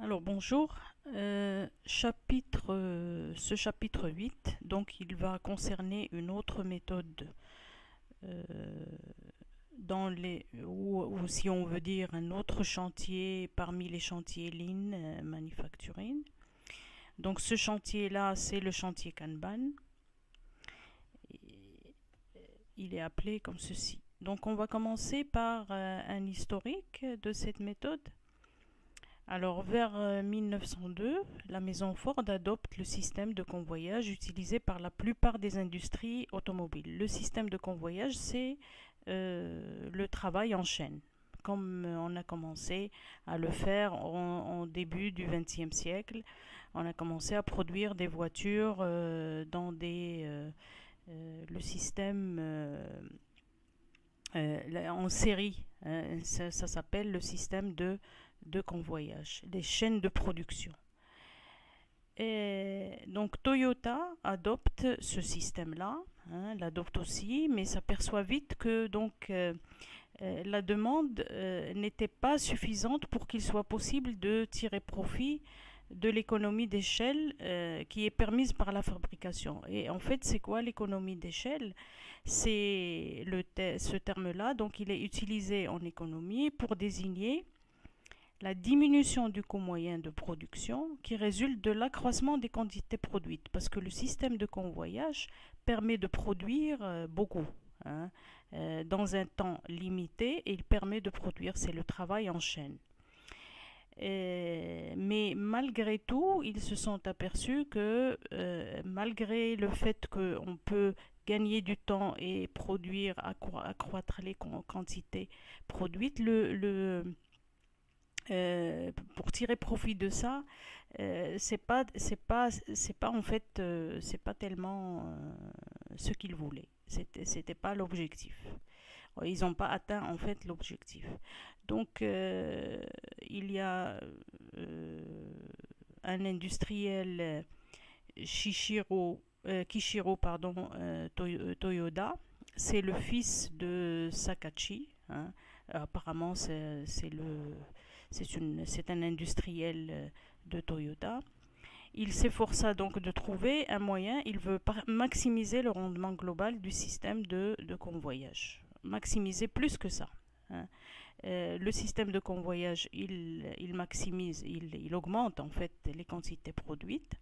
Alors bonjour. Ce chapitre 8, donc il va concerner une autre méthode euh, ou si on veut dire un autre chantier parmi les chantiers Lean Manufacturing. Donc ce chantier-là, c'est le chantier Kanban. Il est appelé comme ceci. Donc on va commencer par un historique de cette méthode. Alors, vers 1902, la maison Ford adopte le système de convoyage utilisé par la plupart des industries automobiles. Le système de convoyage, c'est le travail en chaîne, comme on a commencé à le faire en début du XXe siècle. On a commencé à produire des voitures dans le système en série. Ça s'appelle le système de convoyage, des chaînes de production. Et donc Toyota adopte ce système-là, l'adopte aussi, mais s'aperçoit vite que la demande n'était pas suffisante pour qu'il soit possible de tirer profit de l'économie d'échelle qui est permise par la fabrication. Et en fait, c'est quoi l'économie d'échelle? C'est ce terme-là, donc il est utilisé en économie pour désigner la diminution du coût moyen de production qui résulte de l'accroissement des quantités produites, parce que le système de convoyage permet de produire beaucoup, hein, dans un temps limité, et il permet de produire, c'est le travail en chaîne. Mais malgré tout, ils se sont aperçus que malgré le fait qu'on peut gagner du temps et produire, accroître les quantités produites, pour tirer profit de ça, c'est pas en fait, c'est pas tellement ce qu'ils voulaient. C'était pas l'objectif. Ils n'ont pas atteint en fait l'objectif. Donc il y a un industriel Kishiro Toyoda. C'est le fils de Sakachi, hein. Apparemment, c'est un industriel de Toyota. Il s'efforça donc de trouver un moyen, il veut maximiser le rendement global du système de convoyage. Maximiser plus que ça, hein. Le système de convoyage, il maximise, il augmente en fait les quantités produites.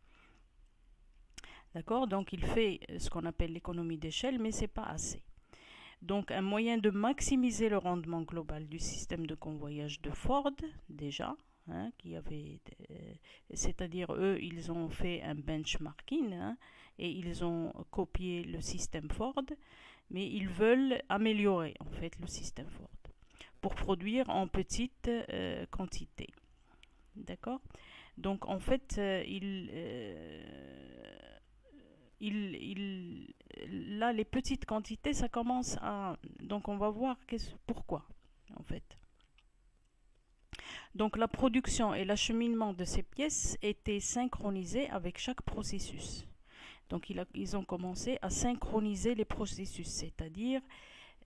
D'accord? Donc il fait ce qu'on appelle l'économie d'échelle, mais c'est pas assez. Donc un moyen de maximiser le rendement global du système de convoyage de Ford, déjà, hein, c'est-à-dire eux, ils ont fait un benchmarking, hein, et ils ont copié le système Ford, mais ils veulent améliorer en fait le système Ford pour produire en petite quantité. D'accord? Donc en fait, là, les petites quantités, ça commence à... Donc on va voir pourquoi, en fait. Donc la production et l'acheminement de ces pièces étaient synchronisés avec chaque processus. Donc ils ont commencé à synchroniser les processus, c'est-à-dire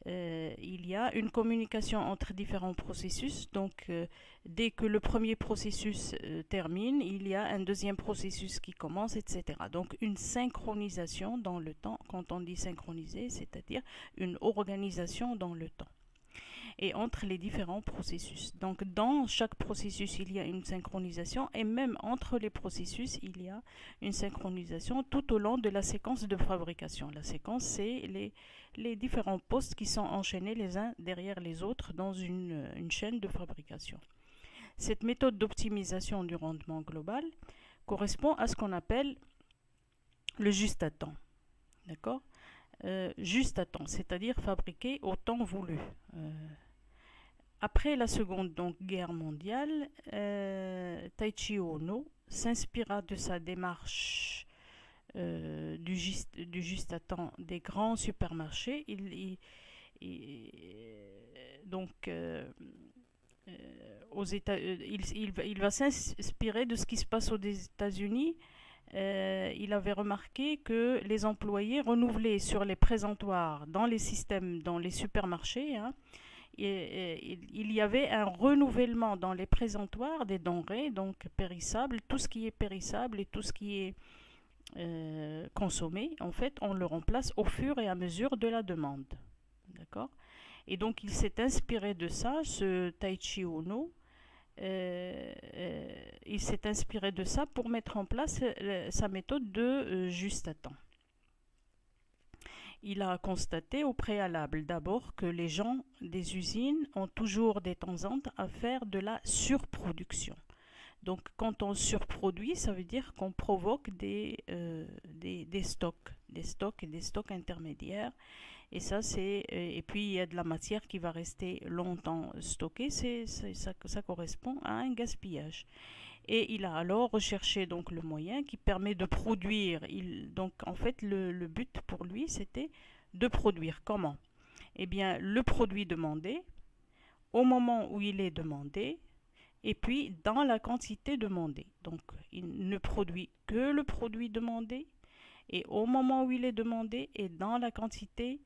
il y a une communication entre différents processus. Donc, dès que le premier processus termine, il y a un deuxième processus qui commence, etc. Donc, une synchronisation dans le temps. Quand on dit synchroniser, c'est-à-dire une organisation dans le temps et entre les différents processus. Donc dans chaque processus, il y a une synchronisation et même entre les processus, il y a une synchronisation tout au long de la séquence de fabrication. La séquence, c'est les différents postes qui sont enchaînés les uns derrière les autres dans une chaîne de fabrication. Cette méthode d'optimisation du rendement global correspond à ce qu'on appelle le juste à temps. D'accord? Juste à temps, c'est-à-dire fabriquer au temps voulu. Après la Seconde Guerre mondiale, Taiichi Ohno s'inspira de sa démarche du juste à temps des grands supermarchés. Il va s'inspirer de ce qui se passe aux États-Unis. Il avait remarqué que les employés renouvelés sur les présentoirs dans les systèmes, dans les supermarchés, hein, il y avait un renouvellement dans les présentoirs des denrées, donc périssables. Tout ce qui est périssable et tout ce qui est consommé, en fait, on le remplace au fur et à mesure de la demande. D'accord? Et donc, il s'est inspiré de ça, ce Taichi Ohno. Il s'est inspiré de ça pour mettre en place sa méthode de juste à temps. Il a constaté au préalable d'abord que les gens des usines ont toujours des tendances à faire de la surproduction. Donc quand on surproduit, ça veut dire qu'on provoque des stocks et des stocks intermédiaires. Et ça, et puis il y a de la matière qui va rester longtemps stockée, ça correspond à un gaspillage. Et il a alors recherché donc le moyen qui permet de produire. Donc en fait, le but pour lui, c'était de produire. Comment? Eh bien, le produit demandé, au moment où il est demandé, et puis dans la quantité demandée. Donc, il ne produit que le produit demandé, et au moment où il est demandé, et dans la quantité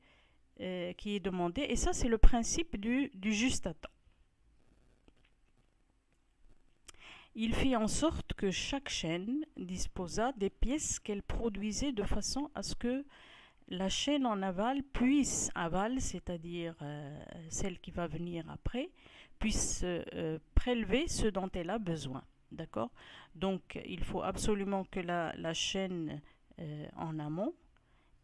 qui est demandée. Et ça, c'est le principe du juste à temps. Il fit en sorte que chaque chaîne disposât des pièces qu'elle produisait de façon à ce que la chaîne en aval puisse, c'est-à-dire celle qui va venir après, puisse prélever ce dont elle a besoin. D'accord? Donc, il faut absolument que la chaîne en amont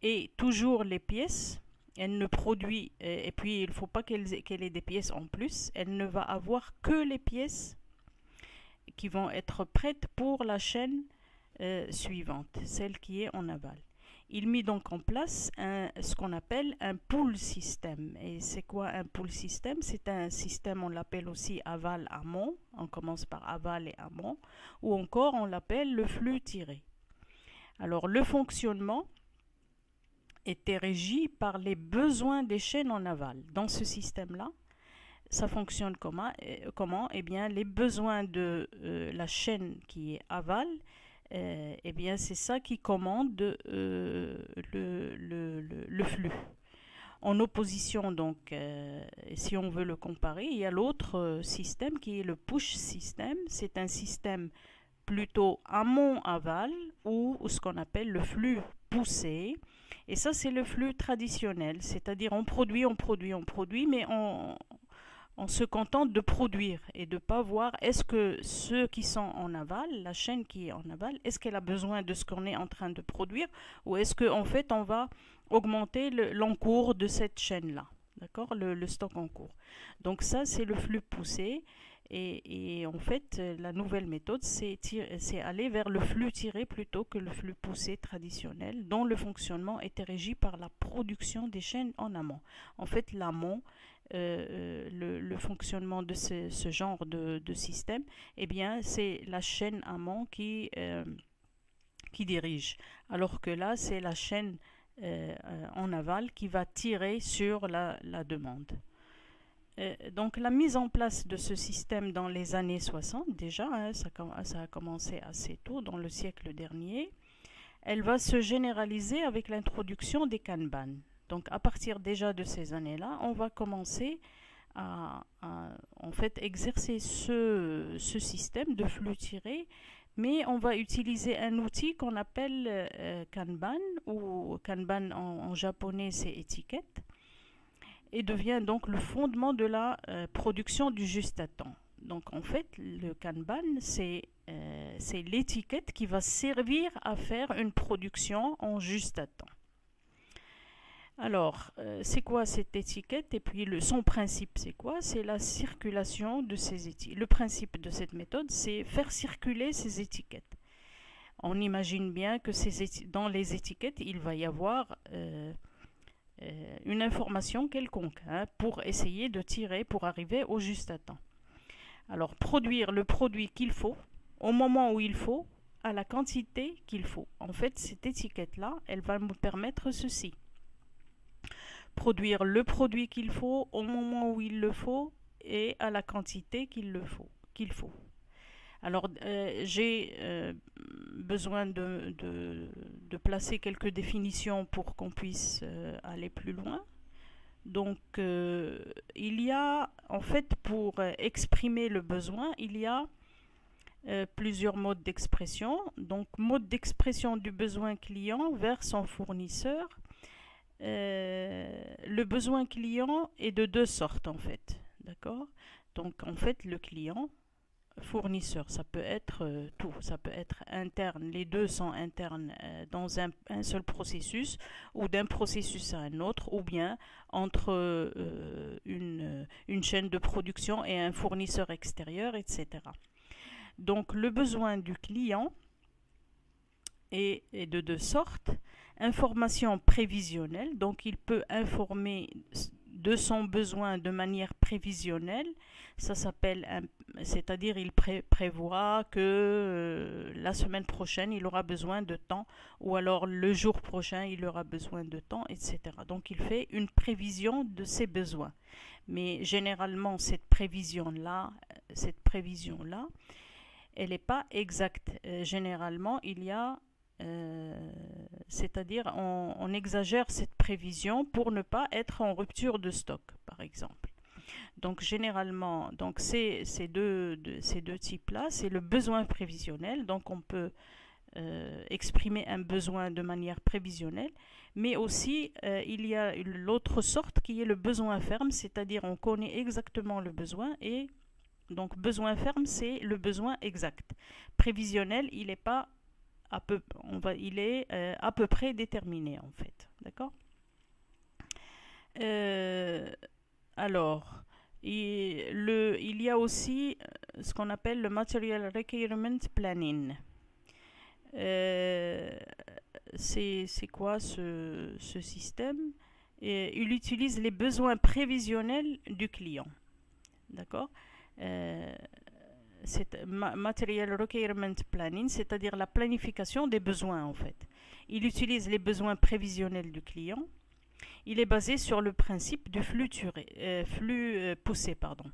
ait toujours les pièces. Elle ne produit, et puis il ne faut pas qu'elle ait des pièces en plus. Elle ne va avoir que les pièces qui vont être prêtes pour la chaîne suivante, celle qui est en aval. Il mit donc en place ce qu'on appelle un pull system. Et c'est quoi un pull system? C'est un système, on l'appelle aussi aval-amont, on commence par aval et amont, ou encore on l'appelle le flux tiré. Alors le fonctionnement était régi par les besoins des chaînes en aval. Dans ce système-là, ça fonctionne comment? Eh bien, les besoins de la chaîne qui est aval, eh bien, c'est ça qui commande le flux. En opposition, donc, si on veut le comparer, il y a l'autre système qui est le push system. C'est un système plutôt amont-aval ou ce qu'on appelle le flux poussé. Et ça, c'est le flux traditionnel, c'est-à-dire on produit, mais on se contente de produire et de ne pas voir est-ce que ceux qui sont en aval, la chaîne qui est en aval, est-ce qu'elle a besoin de ce qu'on est en train de produire ou est-ce qu'en fait on va augmenter l'encours de cette chaîne-là, d'accord, le stock en cours. Donc ça, c'est le flux poussé et en fait, la nouvelle méthode, c'est aller vers le flux tiré plutôt que le flux poussé traditionnel dont le fonctionnement était régi par la production des chaînes en amont. En fait, l'amont, le fonctionnement de ce genre de système, eh bien, c'est la chaîne amont qui dirige. Alors que là, c'est la chaîne en aval qui va tirer sur la demande. Donc la mise en place de ce système dans les années 60, déjà, hein, ça a commencé assez tôt, dans le siècle dernier, elle va se généraliser avec l'introduction des Kanban. Donc à partir déjà de ces années-là, on va commencer à en fait exercer ce système de flux tiré, mais on va utiliser un outil qu'on appelle Kanban, ou Kanban en japonais c'est étiquette, et devient donc le fondement de la production du juste à temps. Donc en fait, le Kanban, c'est l'étiquette qui va servir à faire une production en juste à temps. Alors, c'est quoi cette étiquette? Et puis son principe, c'est quoi? C'est la circulation de ces étiquettes. Le principe de cette méthode, c'est faire circuler ces étiquettes. On imagine bien que dans les étiquettes, il va y avoir une information quelconque, hein, pour essayer de tirer, pour arriver au juste à temps. Alors, produire le produit qu'il faut, au moment où il faut, à la quantité qu'il faut. En fait, cette étiquette-là, elle va me permettre ceci. Produire le produit qu'il faut, au moment où il le faut, et à la quantité qu'il faut. Alors, j'ai besoin de placer quelques définitions pour qu'on puisse aller plus loin. Donc, il y a, en fait, pour exprimer le besoin, il y a plusieurs modes d'expression. Donc, mode d'expression du besoin client vers son fournisseur. Le besoin client est de deux sortes, en fait. D'accord? Donc, en fait, le client, fournisseur, ça peut être tout, ça peut être interne, les deux sont internes dans un seul processus ou d'un processus à un autre, ou bien entre une chaîne de production et un fournisseur extérieur, etc. Donc le besoin du client est de deux sortes. Information prévisionnelle, donc il peut informer de son besoin de manière prévisionnelle. Ça s'appelle, c'est-à-dire il prévoit que la semaine prochaine il aura besoin de temps, ou alors le jour prochain il aura besoin de temps, etc. Donc il fait une prévision de ses besoins. Mais généralement cette prévision-là, elle n'est pas exacte. Généralement, il y a c'est-à-dire on exagère cette prévision pour ne pas être en rupture de stock, par exemple. Donc généralement, donc ces deux types-là, c'est le besoin prévisionnel. Donc on peut exprimer un besoin de manière prévisionnelle, mais aussi il y a l'autre sorte qui est le besoin ferme, c'est-à-dire on connaît exactement le besoin et donc besoin ferme, c'est le besoin exact. Prévisionnel, il n'est pas il est à peu près déterminé en fait. D'accord. euh, alors, il y a aussi ce qu'on appelle le Material Requirement Planning. Euh, c'est quoi ce système? Il utilise les besoins prévisionnels du client. D'accord. euh, c'est Material Requirement Planning, c'est-à-dire la planification des besoins en fait. Il utilise les besoins prévisionnels du client. Il est basé sur le principe du flux poussé, pardon.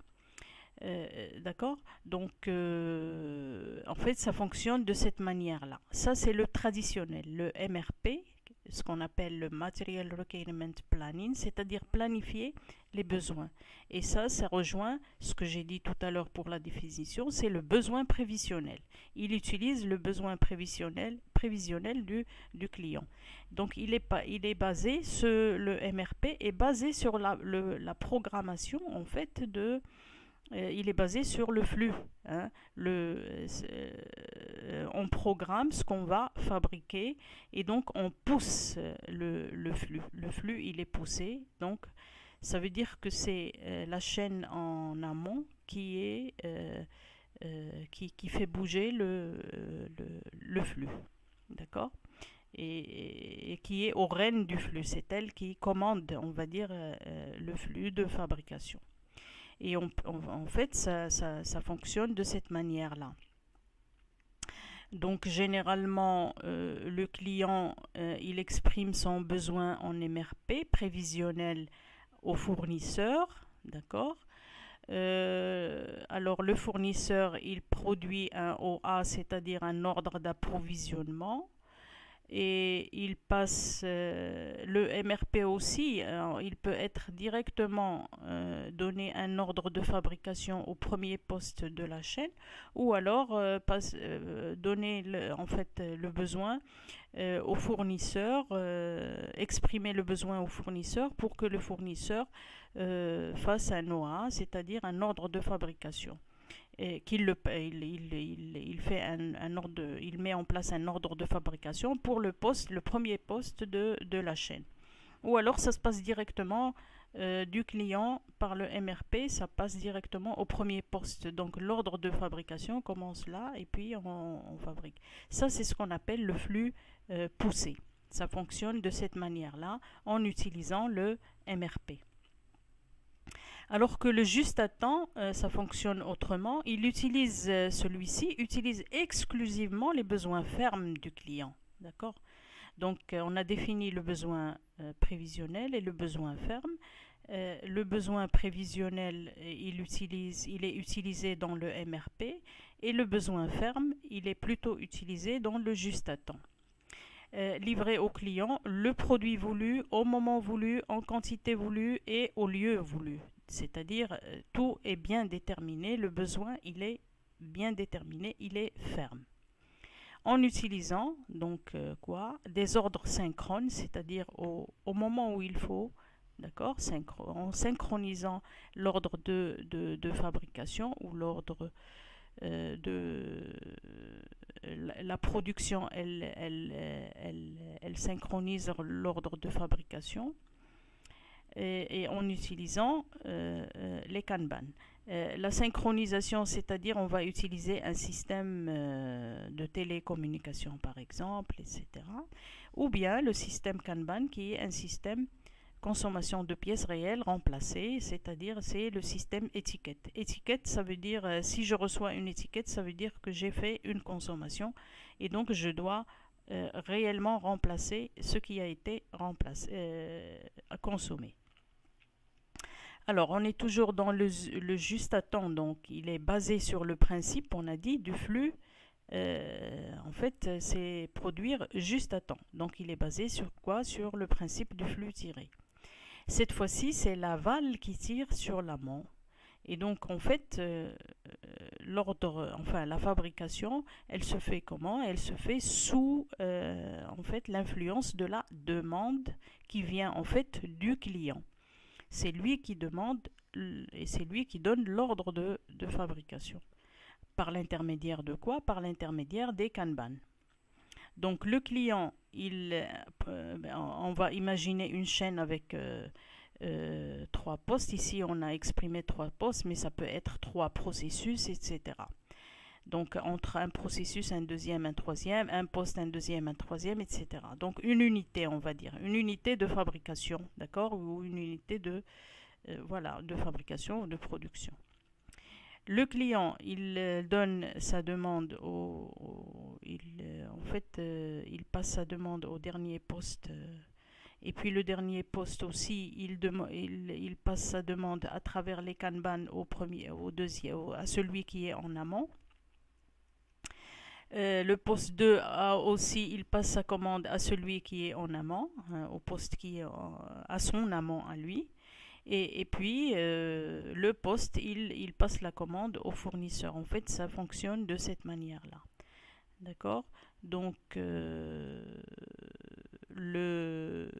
D'accord. Donc, en fait, ça fonctionne de cette manière-là. Ça, c'est le traditionnel, le MRP, ce qu'on appelle le Material Requirement Planning, c'est-à-dire planifier les besoins. Et ça rejoint ce que j'ai dit tout à l'heure pour la définition, c'est le besoin prévisionnel. Il utilise le besoin prévisionnel du client. Donc il est basé, le MRP est basé sur la programmation en fait il est basé sur le flux. Hein. On programme ce qu'on va fabriquer et donc on pousse le flux. Le flux, il est poussé. Donc, ça veut dire que c'est la chaîne en amont qui fait bouger le flux. D'accord. Et qui est aux rênes du flux. C'est elle qui commande, on va dire, le flux de fabrication. Et en fait, ça fonctionne de cette manière-là. Donc généralement, le client, il exprime son besoin en MRP prévisionnel au fournisseur, d'accord. Alors le fournisseur, il produit un OA, c'est-à-dire un ordre d'approvisionnement. Et il passe le MRP aussi, il peut être directement donné un ordre de fabrication au premier poste de la chaîne ou alors donner en fait le besoin au fournisseur, exprimer le besoin au fournisseur pour que le fournisseur fasse un OA, c'est-à-dire un ordre de fabrication. Il fait un ordre il met en place un ordre de fabrication pour le premier poste de la chaîne. Ou alors ça se passe directement du client par le MRP, ça passe directement au premier poste. Donc l'ordre de fabrication commence là et puis on fabrique. Ça, c'est ce qu'on appelle le flux poussé. Ça fonctionne de cette manière-là en utilisant le MRP. Alors que le juste à temps, ça fonctionne autrement. Celui-ci utilise exclusivement les besoins fermes du client. D'accord. Donc, on a défini le besoin prévisionnel et le besoin ferme. Le besoin prévisionnel, il est utilisé dans le MRP et le besoin ferme, il est plutôt utilisé dans le juste à temps. livrer au client le produit voulu, au moment voulu, en quantité voulue et au lieu voulu. C'est-à-dire, tout est bien déterminé, le besoin, il est bien déterminé, il est ferme. En utilisant donc des ordres synchrones, c'est-à-dire au moment où il faut, d'accord, en synchronisant l'ordre de fabrication ou l'ordre de la production, elle synchronise l'ordre de fabrication et en utilisant les Kanban. La synchronisation, c'est-à-dire on va utiliser un système de télécommunication par exemple, etc. Ou bien le système Kanban qui est un système consommation de pièces réelles remplacées, c'est-à-dire c'est le système étiquette. Étiquette, ça veut dire, si je reçois une étiquette, ça veut dire que j'ai fait une consommation et donc je dois réellement remplacer ce qui a été consommé. Alors, on est toujours dans le juste à temps, donc il est basé sur le principe, on a dit, du flux. En fait, c'est produire juste à temps. Donc, il est basé sur quoi? Sur le principe du flux tiré. Cette fois-ci, c'est l'aval qui tire sur l'amont. Et donc, en fait, la fabrication, elle se fait comment? Elle se fait sous, en fait, l'influence de la demande qui vient, en fait, du client. C'est lui qui demande et c'est lui qui donne l'ordre de fabrication. Par l'intermédiaire de quoi? Par l'intermédiaire des Kanban. Donc le client, on va imaginer une chaîne avec 3 postes. Ici, on a exprimé 3 postes, mais ça peut être 3 processus, etc. Donc entre un processus, un deuxième, un troisième, un poste, un deuxième, un troisième, etc. Donc une unité, on va dire, une unité de fabrication, d'accord, ou une unité de fabrication ou de production. Le client, il donne sa demande il passe sa demande au dernier poste. Et puis le dernier poste aussi, il passe sa demande à travers les Kanban au deuxième, à celui qui est en amont. Le poste 2 aussi, il passe sa commande à celui qui est en amont, au poste qui est à son amont à lui. Et puis, le poste, il passe la commande au fournisseur. En fait, ça fonctionne de cette manière-là. D'accord? Donc, le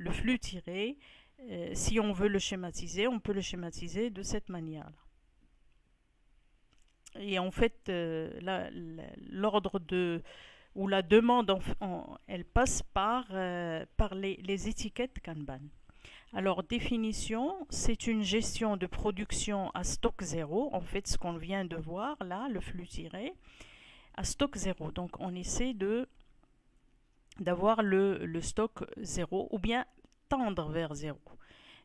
flux tiré, si on veut le schématiser, on peut le schématiser de cette manière-là. Et en fait, l'ordre ou la demande, elle passe par les étiquettes Kanban. Alors, définition, c'est une gestion de production à stock zéro. En fait, ce qu'on vient de voir là, le flux tiré, à stock zéro. Donc, on essaie d'avoir le stock zéro ou bien tendre vers zéro.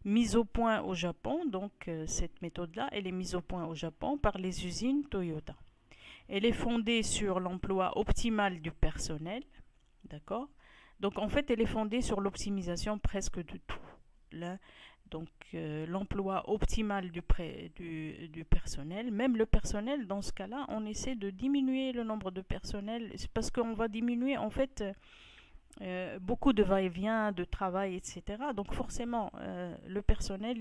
Mise au point au Japon, donc cette méthode-là, elle est mise au point au Japon par les usines Toyota. Elle est fondée sur l'emploi optimal du personnel, d'accord? Donc en fait, elle est fondée sur l'optimisation presque de tout. Là, donc l'emploi optimal du personnel, même le personnel, dans ce cas-là, on essaie de diminuer le nombre de personnel, c'est parce qu'on va diminuer en fait beaucoup de va-et-vient, de travail, etc. Donc forcément, le personnel,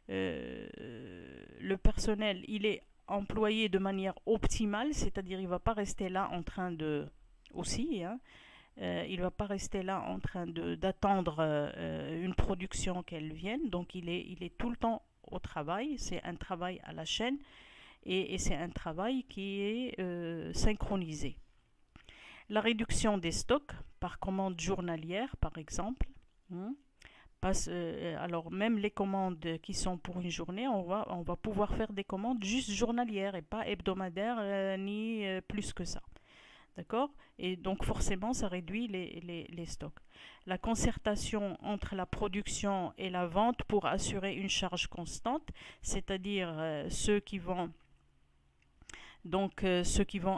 le personnel, il est employé de manière optimale, c'est-à-dire il ne va pas rester là en train de aussi, hein, il ne va pas rester là en train d'attendre une production qu'elle vienne. Donc il est tout le temps au travail. C'est un travail à la chaîne et c'est un travail qui est synchronisé. La réduction des stocks par commande journalière, par exemple. Alors même les commandes qui sont pour une journée, on va pouvoir faire des commandes juste journalières et pas hebdomadaires ni plus que ça. D'accord? Et donc forcément, ça réduit les stocks. La concertation entre la production et la vente pour assurer une charge constante, c'est-à-dire ceux qui vont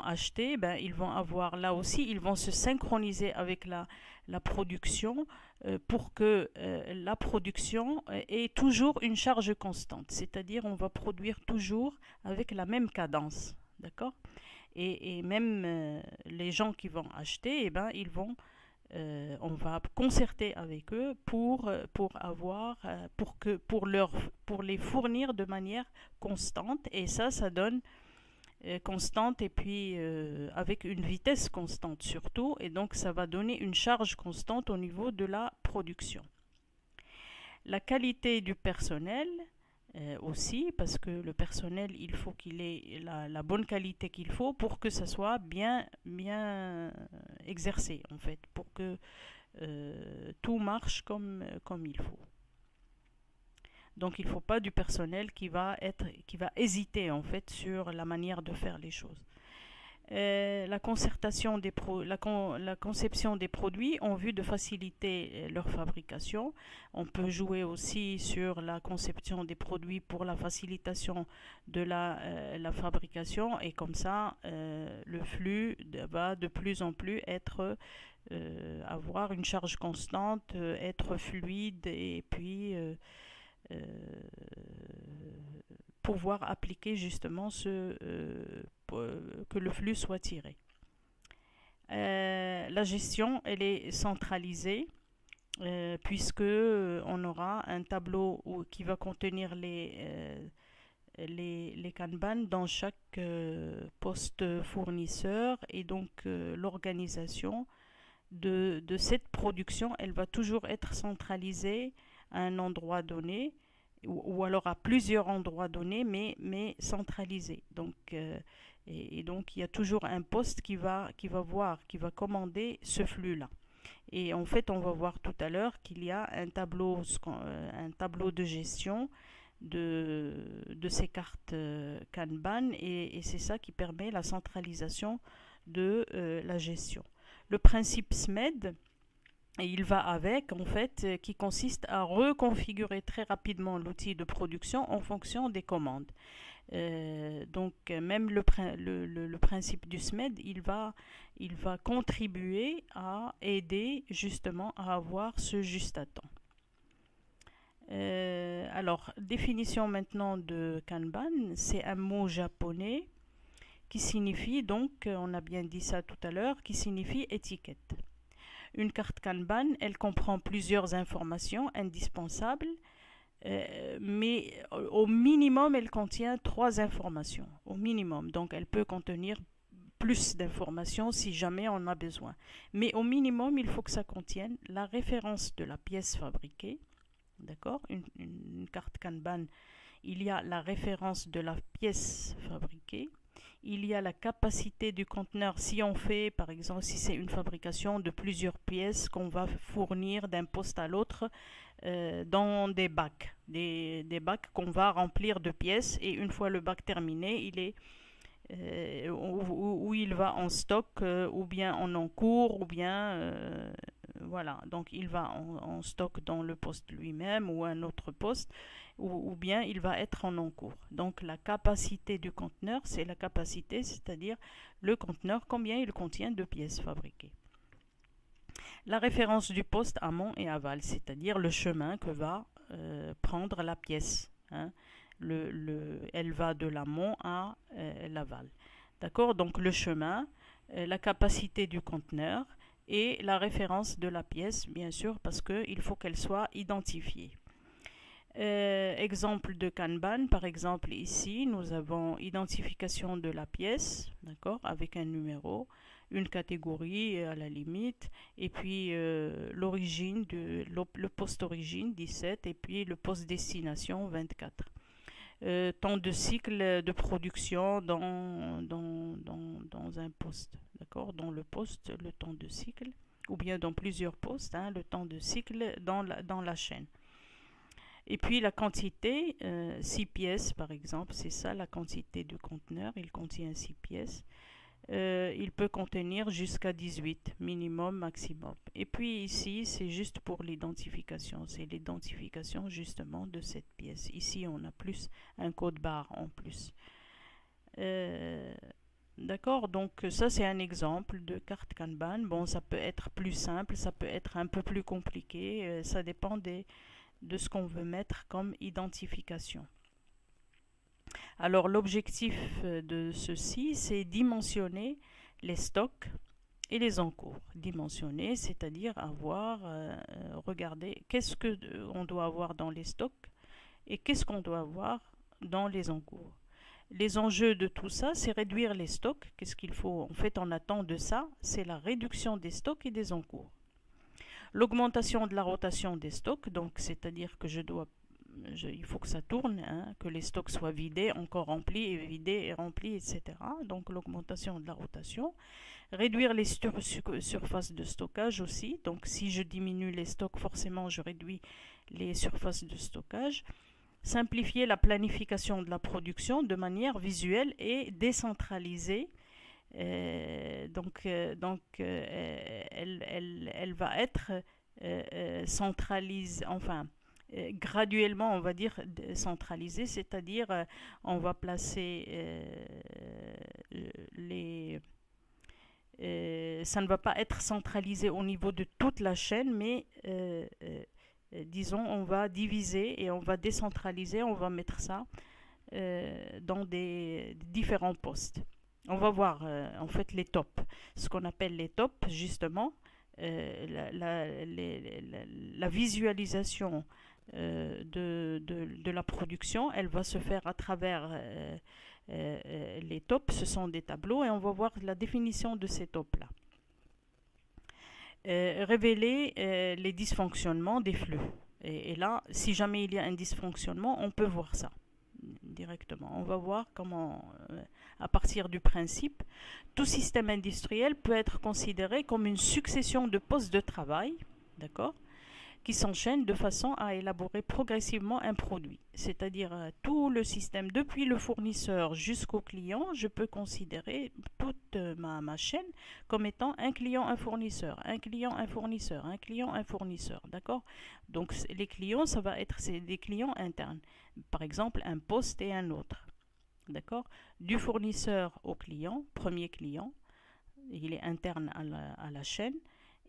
acheter, ils vont avoir là aussi, ils vont se synchroniser avec la production pour que la production ait toujours une charge constante. C'est-à-dire on va produire toujours avec la même cadence. D'accord? Et même les gens qui vont acheter, eh ben, on va concerter avec eux pour avoir, pour les fournir de manière constante. Et ça donne constante et puis avec une vitesse constante surtout. Et donc ça va donner une charge constante au niveau de la production. La qualité du personnel aussi, parce que le personnel, il faut qu'il ait la bonne qualité qu'il faut pour que ça soit bien exercé, en fait, pour que tout marche comme il faut. Donc il ne faut pas du personnel qui va hésiter, en fait, sur la manière de faire les choses. La conception des produits en vue de faciliter leur fabrication. On peut jouer aussi sur la conception des produits pour la facilitation de la fabrication, et comme ça le flux va de plus en plus avoir une charge constante, être fluide, et puis pouvoir appliquer justement que le flux soit tiré. La gestion, elle est centralisée puisque on aura un tableau qui va contenir les Kanban dans chaque poste fournisseur, et donc l'organisation de cette production, elle va toujours être centralisée à un endroit donné, ou alors à plusieurs endroits donnés, mais centralisés. Donc, et donc il y a toujours un poste qui va commander ce flux-là. Et en fait, on va voir tout à l'heure qu'il y a un tableau de gestion de ces cartes Kanban, et c'est ça qui permet la centralisation de la gestion. Le principe SMED, et il va avec, en fait, qui consiste à reconfigurer très rapidement l'outil de production en fonction des commandes. Donc même le principe du SMED, il va contribuer à aider justement à avoir ce juste à temps. Alors, définition maintenant de Kanban, c'est un mot japonais qui signifie, donc, on a bien dit ça tout à l'heure, qui signifie étiquette. Une carte Kanban, elle comprend plusieurs informations indispensables, mais au minimum, elle contient 3 informations. Au minimum, donc elle peut contenir plus d'informations si jamais on a besoin. Mais au minimum, il faut que ça contienne la référence de la pièce fabriquée. D'accord ? Une carte Kanban, il y a la référence de la pièce fabriquée. Il y a la capacité du conteneur, si on fait, par exemple, si c'est une fabrication de plusieurs pièces qu'on va fournir d'un poste à l'autre dans des bacs. Des bacs qu'on va remplir de pièces, et une fois le bac terminé, il est où il va en stock, ou bien en encours, ou bien voilà, donc il va en stock dans le poste lui-même ou un autre poste, ou bien il va être en encours. Donc la capacité du conteneur, c'est la capacité, c'est-à-dire le conteneur, combien il contient de pièces fabriquées. La référence du poste amont et aval, c'est-à-dire le chemin que va prendre la pièce. Hein. Elle va de l'amont à l'aval. D'accord ? Donc le chemin, la capacité du conteneur et la référence de la pièce, bien sûr, parce qu'il faut qu'elle soit identifiée. Exemple de Kanban, par exemple ici, nous avons identification de la pièce, d'accord, avec un numéro, une catégorie à la limite, et puis l'origine, le poste origine 17, et puis le poste destination 24. Temps de cycle de production dans un poste, d'accord, dans le poste, le temps de cycle, ou bien dans plusieurs postes, hein, le temps de cycle dans la chaîne. Et puis la quantité, 6 pièces par exemple, c'est ça la quantité du conteneur, il contient 6 pièces. Il peut contenir jusqu'à 18, minimum, maximum. Et puis ici, c'est juste pour l'identification. C'est l'identification justement de cette pièce. Ici, on a plus un code barre en plus. D'accord, donc ça c'est un exemple de carte Kanban. Bon, ça peut être plus simple, ça peut être un peu plus compliqué. Ça dépend de ce qu'on veut mettre comme identification. Alors l'objectif de ceci, c'est dimensionner les stocks et les encours. Dimensionner, c'est-à-dire avoir, regarder qu'est-ce qu'on doit avoir dans les stocks et qu'est-ce qu'on doit avoir dans les encours. Les enjeux de tout ça, c'est réduire les stocks. Qu'est-ce qu'il faut? En fait, on attend de ça, c'est la réduction des stocks et des encours. L'augmentation de la rotation des stocks, donc c'est-à-dire que il faut que ça tourne, hein, que les stocks soient vidés, encore remplis et vidés et remplis, etc. Donc l'augmentation de la rotation. Réduire les surfaces de stockage aussi. Donc si je diminue les stocks, forcément je réduis les surfaces de stockage. Simplifier la planification de la production de manière visuelle et décentralisée. Elle va être centralisée, enfin graduellement on va dire centralisée, c'est-à-dire on va placer ça ne va pas être centralisé au niveau de toute la chaîne, mais disons, on va diviser et on va décentraliser, on va mettre ça dans des différents postes. On va voir en fait les tops, ce qu'on appelle les tops justement, la visualisation de la production, elle va se faire à travers les tops, ce sont des tableaux et on va voir la définition de ces tops là. Révéler les dysfonctionnements des flux. Et là, si jamais il y a un dysfonctionnement, on peut voir ça directement. On va voir comment, à partir du principe, tout système industriel peut être considéré comme une succession de postes de travail, d'accord, qui s'enchaînent de façon à élaborer progressivement un produit. C'est-à-dire tout le système, depuis le fournisseur jusqu'au client, je peux considérer toute ma chaîne comme étant un client, un fournisseur, un client, un fournisseur, un client, un fournisseur. D'accord? Donc les clients, ça va être des clients internes. Par exemple, un poste et un autre. D'accord? Du fournisseur au client, premier client, il est interne à la chaîne.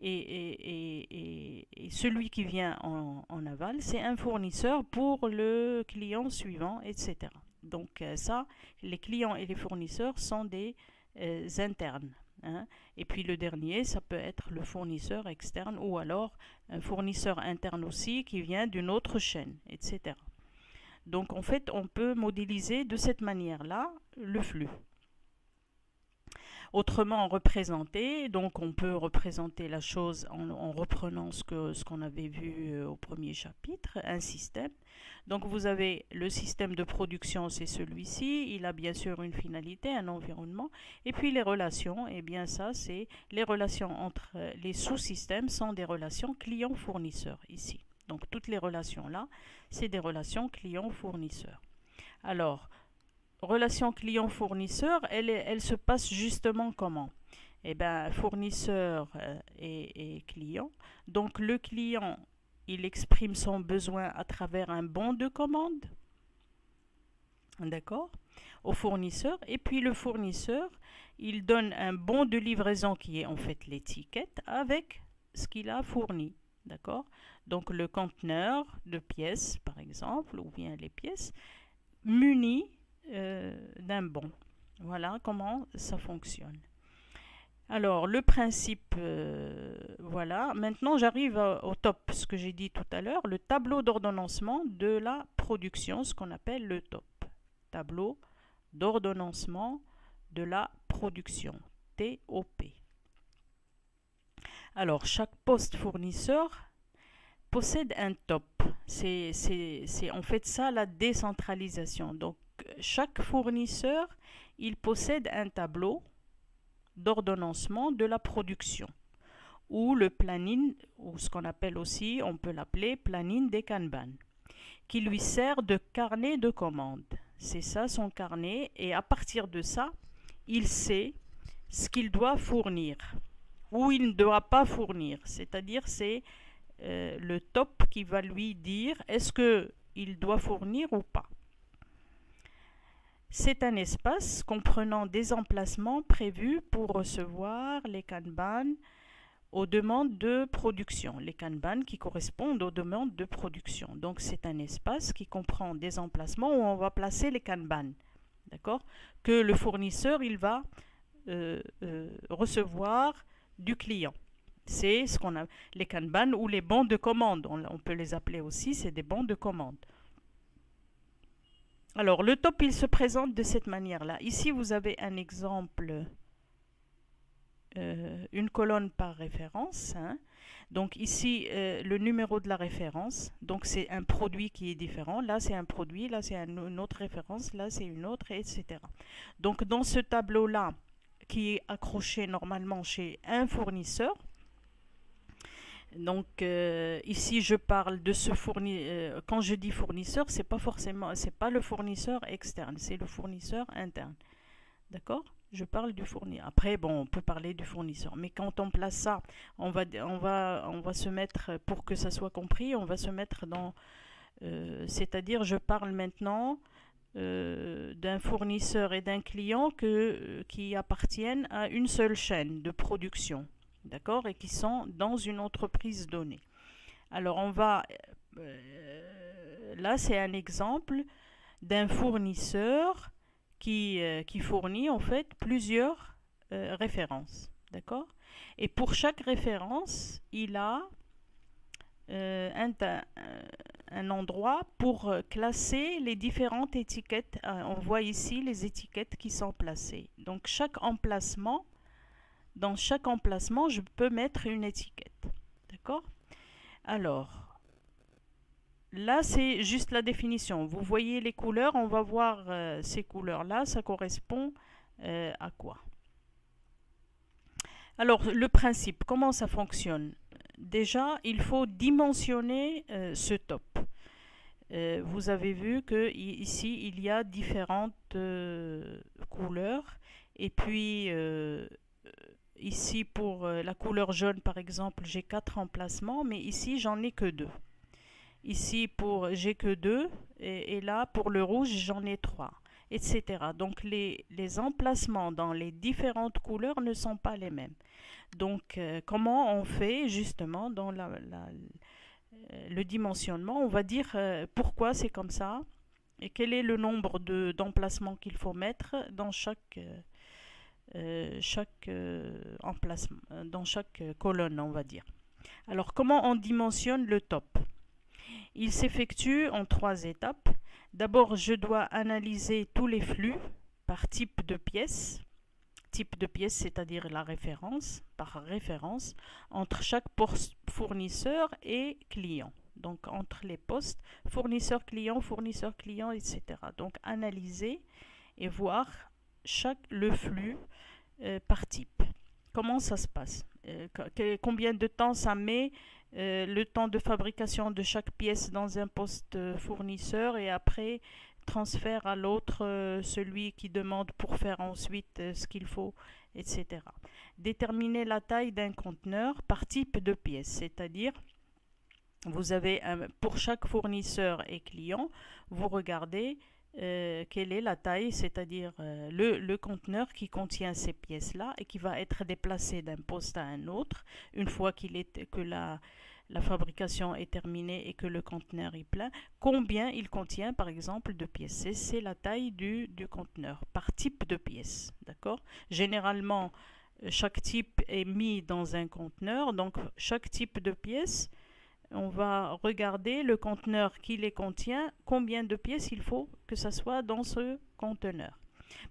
Et celui qui vient en aval, c'est un fournisseur pour le client suivant, etc. Donc ça, les clients et les fournisseurs sont des internes. Hein. Et puis le dernier, ça peut être le fournisseur externe ou alors un fournisseur interne aussi qui vient d'une autre chaîne, etc. Donc en fait, on peut modéliser de cette manière-là le flux. Autrement représenté, donc on peut représenter la chose en reprenant ce qu'on avait vu au premier chapitre, un système. Donc vous avez le système de production, c'est celui-ci, il a bien sûr une finalité, un environnement, et puis les relations, et bien ça c'est les relations entre les sous-systèmes sont des relations client-fournisseur ici. Donc toutes les relations là, c'est des relations client-fournisseur. Alors, relation client-fournisseur, elle se passe justement comment? Eh bien, fournisseur et client. Donc, le client, il exprime son besoin à travers un bon de commande. D'accord? Au fournisseur. Et puis, le fournisseur, il donne un bon de livraison qui est en fait l'étiquette avec ce qu'il a fourni. D'accord? Donc, le conteneur de pièces, par exemple, ou bien les pièces, muni d'un bon. Voilà comment ça fonctionne. Alors, le principe, voilà. Maintenant, j'arrive au top, ce que j'ai dit tout à l'heure, le tableau d'ordonnancement de la production, ce qu'on appelle le top. Tableau d'ordonnancement de la production, TOP. Alors, chaque poste fournisseur possède un top. C'est en fait ça la décentralisation. Donc, chaque fournisseur, il possède un tableau d'ordonnancement de la production ou le planning, ou ce qu'on appelle aussi, on peut l'appeler planning des Kanban, qui lui sert de carnet de commande. C'est ça son carnet, et à partir de ça, il sait ce qu'il doit fournir ou il ne doit pas fournir. C'est-à-dire c'est le top qui va lui dire est-ce qu'il doit fournir ou pas. C'est un espace comprenant des emplacements prévus pour recevoir les Kanban aux demandes de production. Les Kanban qui correspondent aux demandes de production. Donc c'est un espace qui comprend des emplacements où on va placer les Kanban. d'accord, que le fournisseur il va recevoir du client. C'est ce qu'on a les Kanban ou les bons de commande. On peut les appeler aussi, c'est des bons de commande. Alors, le top, il se présente de cette manière-là. Ici, vous avez un exemple, une colonne par référence. Hein. Donc ici, le numéro de la référence. Donc c'est un produit qui est différent. Là, c'est un produit. Là, c'est une autre référence. Là, c'est une autre, etc. Donc dans ce tableau-là, qui est accroché normalement chez un fournisseur, donc ici je parle de ce fournisseur. Quand je dis fournisseur, c'est pas le fournisseur externe, c'est le fournisseur interne. D'accord? Je parle du fournisseur. Après, bon, on peut parler du fournisseur, mais quand on place ça, on va se mettre, pour que ça soit compris, on va se mettre dans, c'est-à-dire, je parle maintenant d'un fournisseur et d'un client qui appartiennent à une seule chaîne de production. D'accord, et qui sont dans une entreprise donnée. Alors là c'est un exemple d'un fournisseur qui fournit en fait plusieurs références. D'accord, et pour chaque référence, il a un endroit pour classer les différentes étiquettes. On voit ici les étiquettes qui sont placées. Donc dans chaque emplacement, je peux mettre une étiquette. D'accord? Alors, là, c'est juste la définition. Vous voyez les couleurs, on va voir ces couleurs-là, ça correspond à quoi? Alors, le principe, comment ça fonctionne? Déjà, il faut dimensionner ce top. Vous avez vu qu'ici, il y a différentes couleurs. Et puis, ici, pour la couleur jaune, par exemple, j'ai 4 emplacements, mais ici, j'en ai que 2. Ici, j'ai que 2, et là, pour le rouge, j'en ai 3, etc. Donc, les emplacements dans les différentes couleurs ne sont pas les mêmes. Donc, comment on fait, justement, dans le dimensionnement? On va dire pourquoi c'est comme ça, et quel est le nombre d'emplacements qu'il faut mettre dans chaque emplacement, dans chaque colonne, on va dire. Alors, comment on dimensionne le top? Il s'effectue en 3 étapes. D'abord, je dois analyser tous les flux par type de pièce. Type de pièce, c'est-à-dire la référence, par référence, entre chaque fournisseur et client. Donc, entre les postes, fournisseur-client, etc. Donc, analyser et voir le flux par type. Comment ça se passe? Combien de temps ça met? Le temps de fabrication de chaque pièce dans un poste fournisseur, et après transfert à l'autre, celui qui demande pour faire ensuite ce qu'il faut, etc. Déterminer la taille d'un conteneur par type de pièce, c'est-à-dire vous avez pour chaque fournisseur et client, vous regardez quelle est la taille, c'est-à-dire le conteneur qui contient ces pièces-là et qui va être déplacé d'un poste à un autre une fois que la fabrication est terminée et que le conteneur est plein. Combien il contient, par exemple, de pièces? C'est la taille du conteneur par type de pièce. D'accord? Généralement, chaque type est mis dans un conteneur, donc chaque type de pièce, on va regarder le conteneur qui les contient, combien de pièces il faut que ça soit dans ce conteneur.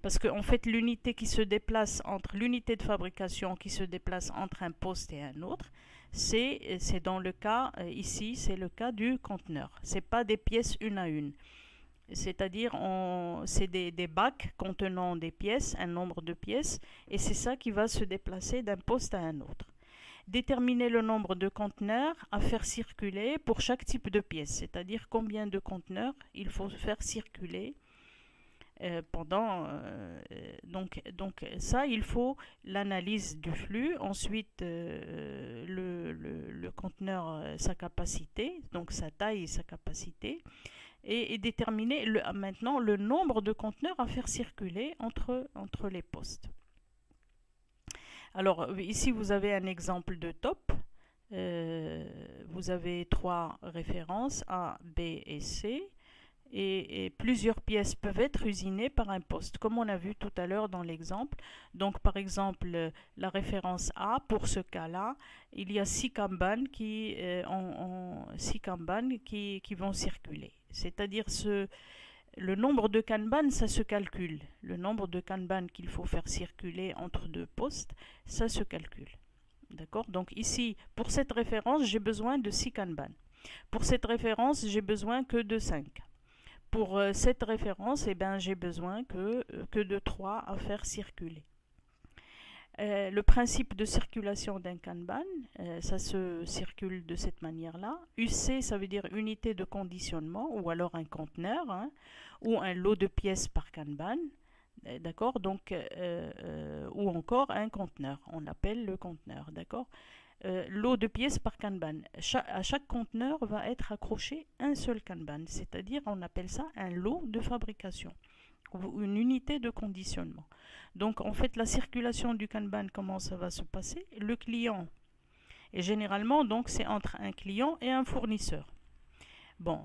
Parce qu'en fait, l'unité de fabrication qui se déplace entre un poste et un autre, c'est dans le cas, ici, c'est le cas du conteneur. Ce n'est pas des pièces une à une. C'est-à-dire, c'est des bacs contenant des pièces, un nombre de pièces, et c'est ça qui va se déplacer d'un poste à un autre. Déterminer le nombre de conteneurs à faire circuler pour chaque type de pièce, c'est-à-dire combien de conteneurs il faut faire circuler donc ça, il faut l'analyse du flux, ensuite le conteneur, sa capacité, donc sa taille et sa capacité, et déterminer maintenant le nombre de conteneurs à faire circuler entre les postes. Alors ici vous avez un exemple de top. Vous avez 3 références A, B et C, et plusieurs pièces peuvent être usinées par un poste, comme on a vu tout à l'heure dans l'exemple. Donc par exemple, la référence A, pour ce cas-là, il y a 6 kanban qui vont circuler. C'est-à-dire le nombre de kanban, ça se calcule. Le nombre de kanban qu'il faut faire circuler entre deux postes, ça se calcule. D'accord? Donc ici, pour cette référence, j'ai besoin de 6 kanban. Pour cette référence, j'ai besoin que de 5. Pour cette référence, eh ben, j'ai besoin que de 3 à faire circuler. Le principe de circulation d'un kanban, ça se circule de cette manière-là. UC, ça veut dire unité de conditionnement, ou alors un conteneur, hein, ou un lot de pièces par kanban, d'accord, donc, ou encore un conteneur, on l'appelle le conteneur, d'accord. Lot de pièces par kanban. À chaque conteneur va être accroché un seul kanban, c'est-à-dire on appelle ça un lot de fabrication ou une unité de conditionnement. Donc en fait la circulation du kanban, comment ça va se passer? Le client, et généralement donc c'est entre un client et un fournisseur. Bon,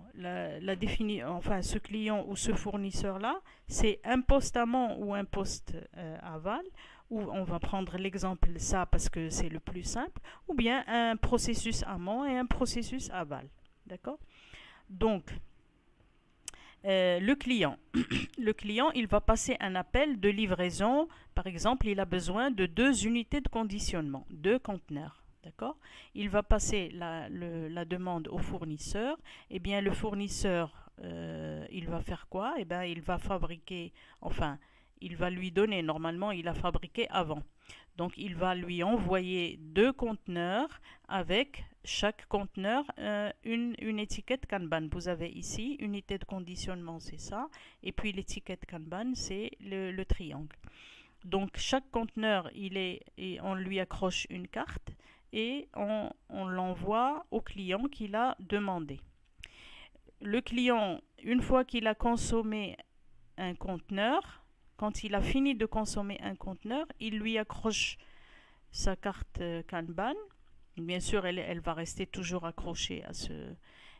enfin ce client ou ce fournisseur là, c'est un poste amont ou un poste aval, ou on va prendre l'exemple ça parce que c'est le plus simple, ou bien un processus amont et un processus aval. D'accord? Donc, le client, il va passer un appel de livraison. Par exemple, il a besoin de 2 unités de conditionnement, 2 conteneurs. D'accord? Il va passer la demande au fournisseur. Eh bien, le fournisseur, il va faire quoi? Eh bien, il va fabriquer, enfin, il va lui donner, normalement, il a fabriqué avant. Donc, il va lui envoyer 2 conteneurs avec chaque conteneur une étiquette Kanban. Vous avez ici, unité de conditionnement, c'est ça. Et puis, l'étiquette Kanban, c'est le triangle. Donc, chaque conteneur, on lui accroche une carte et on l'envoie au client qui l'a demandé. Le client, une fois qu'il a consommé un conteneur, quand il a fini de consommer un conteneur, il lui accroche sa carte Kanban. Bien sûr, elle va rester toujours accrochée à ce...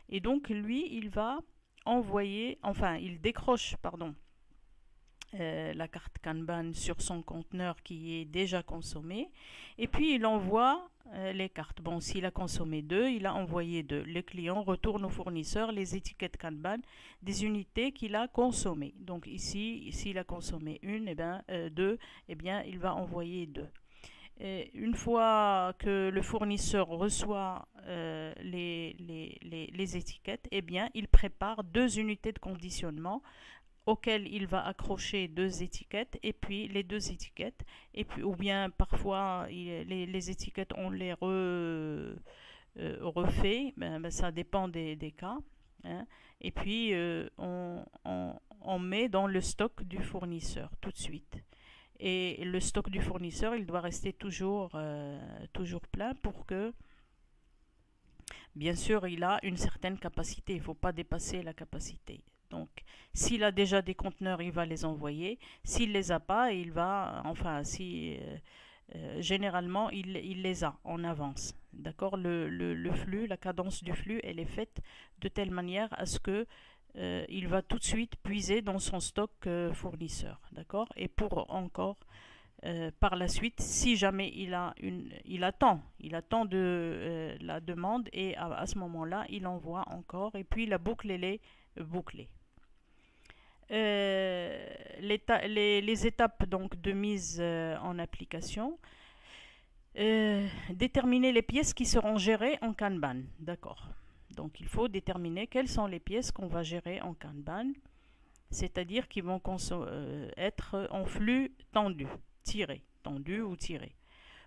Et donc, lui, il va envoyer... Enfin, il décroche, pardon, la carte Kanban sur son conteneur qui est déjà consommé. Et puis, il envoie les cartes. Bon, s'il a consommé 2, il a envoyé 2. Le client retourne au fournisseur les étiquettes Kanban des unités qu'il a consommées. Donc ici, s'il a consommé 1, eh bien, 2, eh bien, il va envoyer 2. Et une fois que le fournisseur reçoit les étiquettes, eh bien, il prépare 2 unités de conditionnement auxquelles il va accrocher 2 étiquettes, et puis les 2 étiquettes, et puis, ou bien parfois les étiquettes on les refait, ça dépend des cas, hein. Et puis on met dans le stock du fournisseur tout de suite. Et le stock du fournisseur, il doit rester toujours plein pour que, bien sûr, il a une certaine capacité. Il ne faut pas dépasser la capacité. Donc, s'il a déjà des conteneurs, il va les envoyer. S'il ne les a pas, il va, enfin, généralement, il les a en avance. D'accord? Le flux, la cadence du flux, elle est faite de telle manière à ce que il va tout de suite puiser dans son stock fournisseur. D'accord? Et pour encore par la suite, si jamais il attend de la demande, et à ce moment-là, il envoie encore, et puis la boucle elle est bouclée. Les étapes donc de mise en application. Déterminer les pièces qui seront gérées en Kanban. D'accord. Donc il faut déterminer quelles sont les pièces qu'on va gérer en Kanban, c'est-à-dire qui vont être en flux tendu, tendu ou tiré.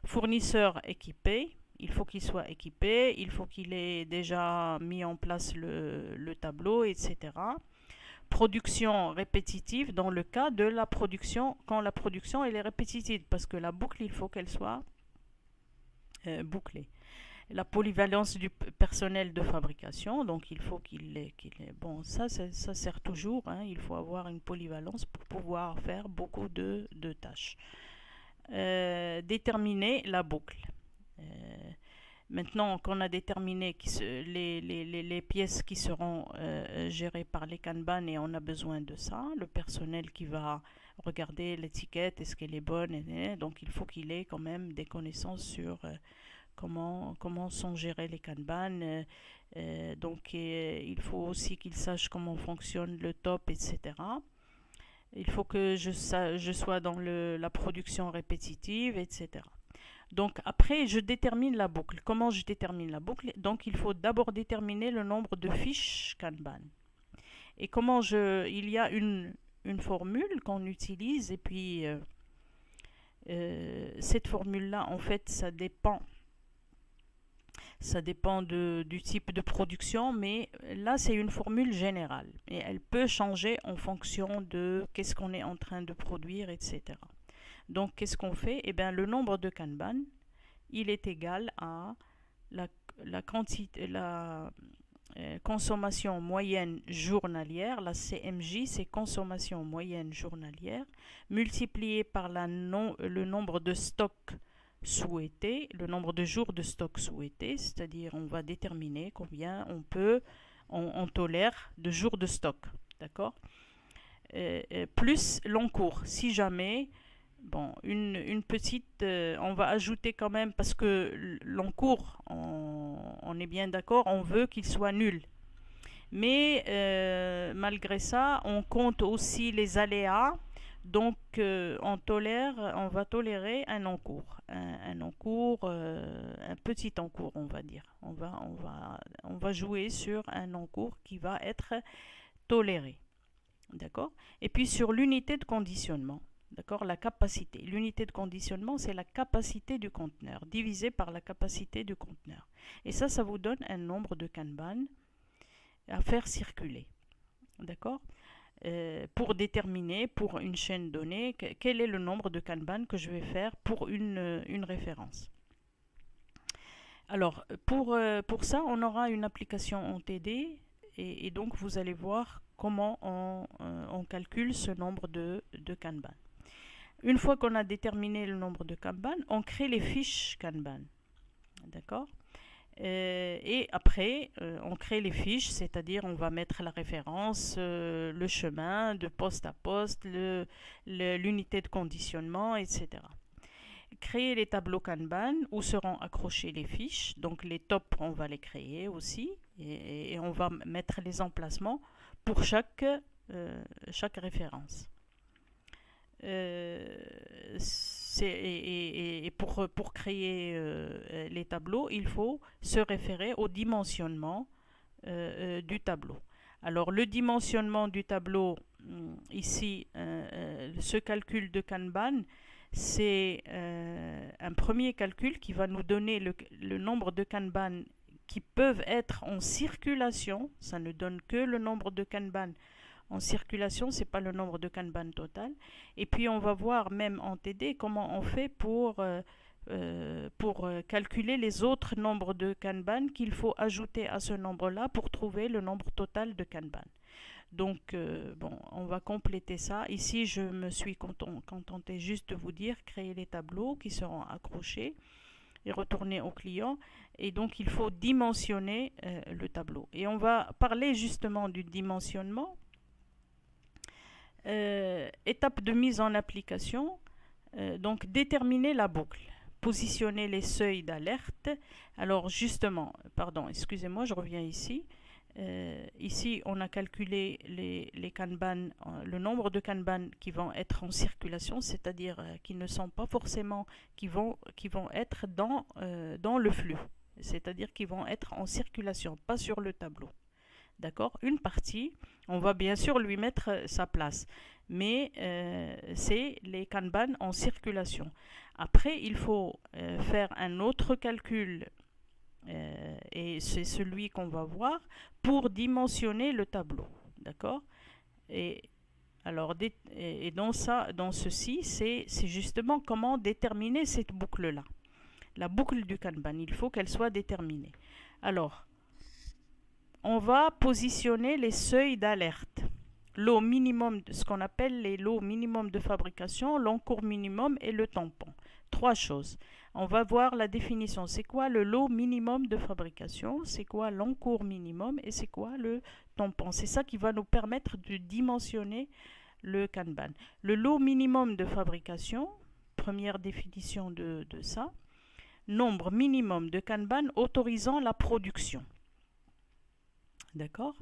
Fournisseur équipé, il faut qu'il soit équipé, il faut qu'il ait déjà mis en place le tableau, etc. Production répétitive dans le cas de la production, quand la production elle est répétitive, parce que la boucle, il faut qu'elle soit bouclée. La polyvalence du personnel de fabrication, donc il faut qu'il ait bon, ça sert toujours, hein, il faut avoir une polyvalence pour pouvoir faire beaucoup de tâches. Déterminer la boucle. Maintenant qu'on a déterminé les pièces qui seront gérées par les Kanban et on a besoin de ça, le personnel qui va regarder l'étiquette, est-ce qu'elle est bonne, donc il faut qu'il ait quand même des connaissances sur comment sont gérés les Kanban. Donc il faut aussi qu'il sache comment fonctionne le top, etc. Il faut que je sois dans la production répétitive, etc. Donc après, je détermine la boucle. Comment je détermine la boucle? Donc il faut d'abord déterminer le nombre de fiches Kanban. Et il y a une formule qu'on utilise, et puis cette formule-là, en fait, ça dépend du type de production, mais là, c'est une formule générale. Et elle peut changer en fonction de qu'est-ce qu'on est en train de produire, etc. Donc, qu'est-ce qu'on fait? Eh bien, le nombre de Kanban, il est égal à la consommation moyenne journalière, la CMJ, c'est consommation moyenne journalière, multiplié par le nombre de stocks souhaités, le nombre de jours de stock souhaités, c'est-à-dire on va déterminer combien on tolère de jours de stock, d'accord, plus l'encours. Si jamais, bon, une petite, on va ajouter quand même, parce que l'encours, on est bien d'accord, on veut qu'il soit nul. Mais malgré ça, on compte aussi les aléas. Donc on va tolérer un encours, un petit encours, on va dire. On va jouer sur un encours qui va être toléré, d'accord. Et puis sur l'unité de conditionnement, d'accord, la capacité. L'unité de conditionnement, c'est la capacité du conteneur divisé par la capacité du conteneur. Et ça vous donne un nombre de Kanban à faire circuler, d'accord. Pour déterminer pour une chaîne donnée quel est le nombre de Kanban que je vais faire pour une référence. Alors pour ça, on aura une application en TD et donc vous allez voir comment on calcule ce nombre de Kanban. Une fois qu'on a déterminé le nombre de Kanban, on crée les fiches Kanban, d'accord. Et après, on crée les fiches, c'est-à-dire on va mettre la référence, le chemin de poste à poste, l'unité de conditionnement, etc. Créer les tableaux Kanban où seront accrochées les fiches. Donc les tops, on va les créer aussi et on va mettre les emplacements pour chaque référence. Et pour créer les tableaux, il faut se référer au dimensionnement du tableau. Alors le dimensionnement du tableau, ici, ce calcul de Kanban, c'est un premier calcul qui va nous donner le nombre de Kanban qui peuvent être en circulation. Ça ne donne que le nombre de Kanban en circulation, ce n'est pas le nombre de Kanban total. Et puis on va voir même en TD comment on fait pour calculer les autres nombres de Kanban qu'il faut ajouter à ce nombre-là pour trouver le nombre total de Kanban. Donc bon, on va compléter ça. Ici, je me suis contenté juste de vous dire créer les tableaux qui seront accrochés et retourner au client. Et donc il faut dimensionner le tableau. Et on va parler justement du dimensionnement. Étape de mise en application, donc déterminer la boucle, positionner les seuils d'alerte. Alors justement, pardon, excusez-moi, je reviens ici. Ici, on a calculé les Kanban, le nombre de Kanban qui vont être en circulation, c'est-à-dire qui ne sont pas forcément, qui vont être dans le flux, c'est-à-dire qui vont être en circulation, pas sur le tableau. D'accord? Une partie, on va bien sûr lui mettre sa place, mais c'est les Kanban en circulation. Après, il faut faire un autre calcul, et c'est celui qu'on va voir, pour dimensionner le tableau. D'accord? Et alors, dans ceci, c'est justement comment déterminer cette boucle-là. La boucle du Kanban, il faut qu'elle soit déterminée. Alors, on va positionner les seuils d'alerte. Lot minimum, ce qu'on appelle les lots minimum de fabrication, l'encours minimum et le tampon. trois choses. On va voir la définition. C'est quoi le lot minimum de fabrication? C'est quoi l'encours minimum? Et c'est quoi le tampon? C'est ça qui va nous permettre de dimensionner le Kanban. Le lot minimum de fabrication, première définition de ça, nombre minimum de Kanban autorisant la production. D'accord?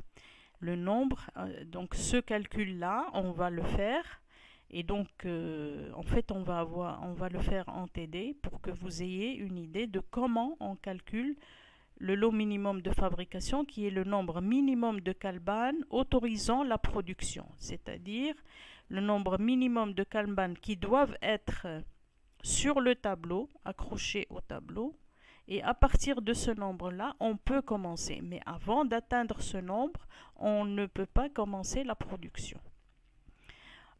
Le nombre, donc ce calcul-là, on va le faire. Et donc, en fait, on va le faire en TD pour que vous ayez une idée de comment on calcule le lot minimum de fabrication, qui est le nombre minimum de Kanban autorisant la production. C'est-à-dire le nombre minimum de Kanban qui doivent être sur le tableau, accrochés au tableau. Et à partir de ce nombre-là, on peut commencer. Mais avant d'atteindre ce nombre, on ne peut pas commencer la production.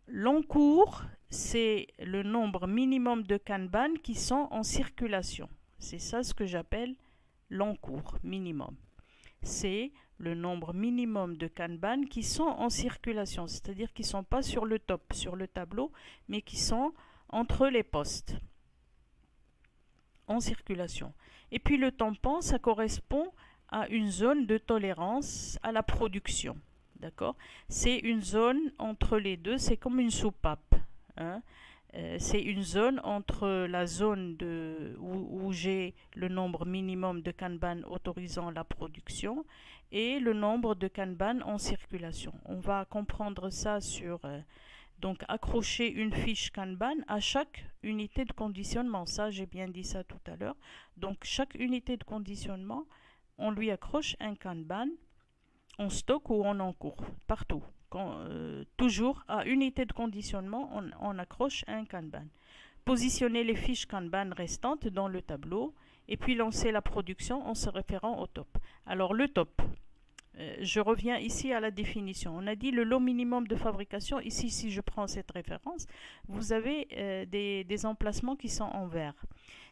L'encours, c'est le nombre minimum de Kanban qui sont en circulation. C'est ça ce que j'appelle l'encours minimum. C'est le nombre minimum de Kanban qui sont en circulation, c'est-à-dire qui ne sont pas sur le top, sur le tableau, mais qui sont entre les postes, en circulation. Et puis le tampon, ça correspond à une zone de tolérance à la production. D'accord? C'est une zone entre les deux, c'est comme une soupape. Hein? C'est une zone entre la zone où j'ai le nombre minimum de Kanban autorisant la production et le nombre de Kanban en circulation. On va comprendre ça sur... donc accrocher une fiche Kanban à chaque unité de conditionnement. Ça, j'ai bien dit ça tout à l'heure. Donc chaque unité de conditionnement, on lui accroche un Kanban en stock ou en encours, partout. Toujours à unité de conditionnement, on accroche un Kanban. Positionner les fiches Kanban restantes dans le tableau et puis lancer la production en se référant au top. Alors le top, je reviens ici à la définition. On a dit le lot minimum de fabrication. Ici, si je prends cette référence, vous avez des emplacements qui sont en vert.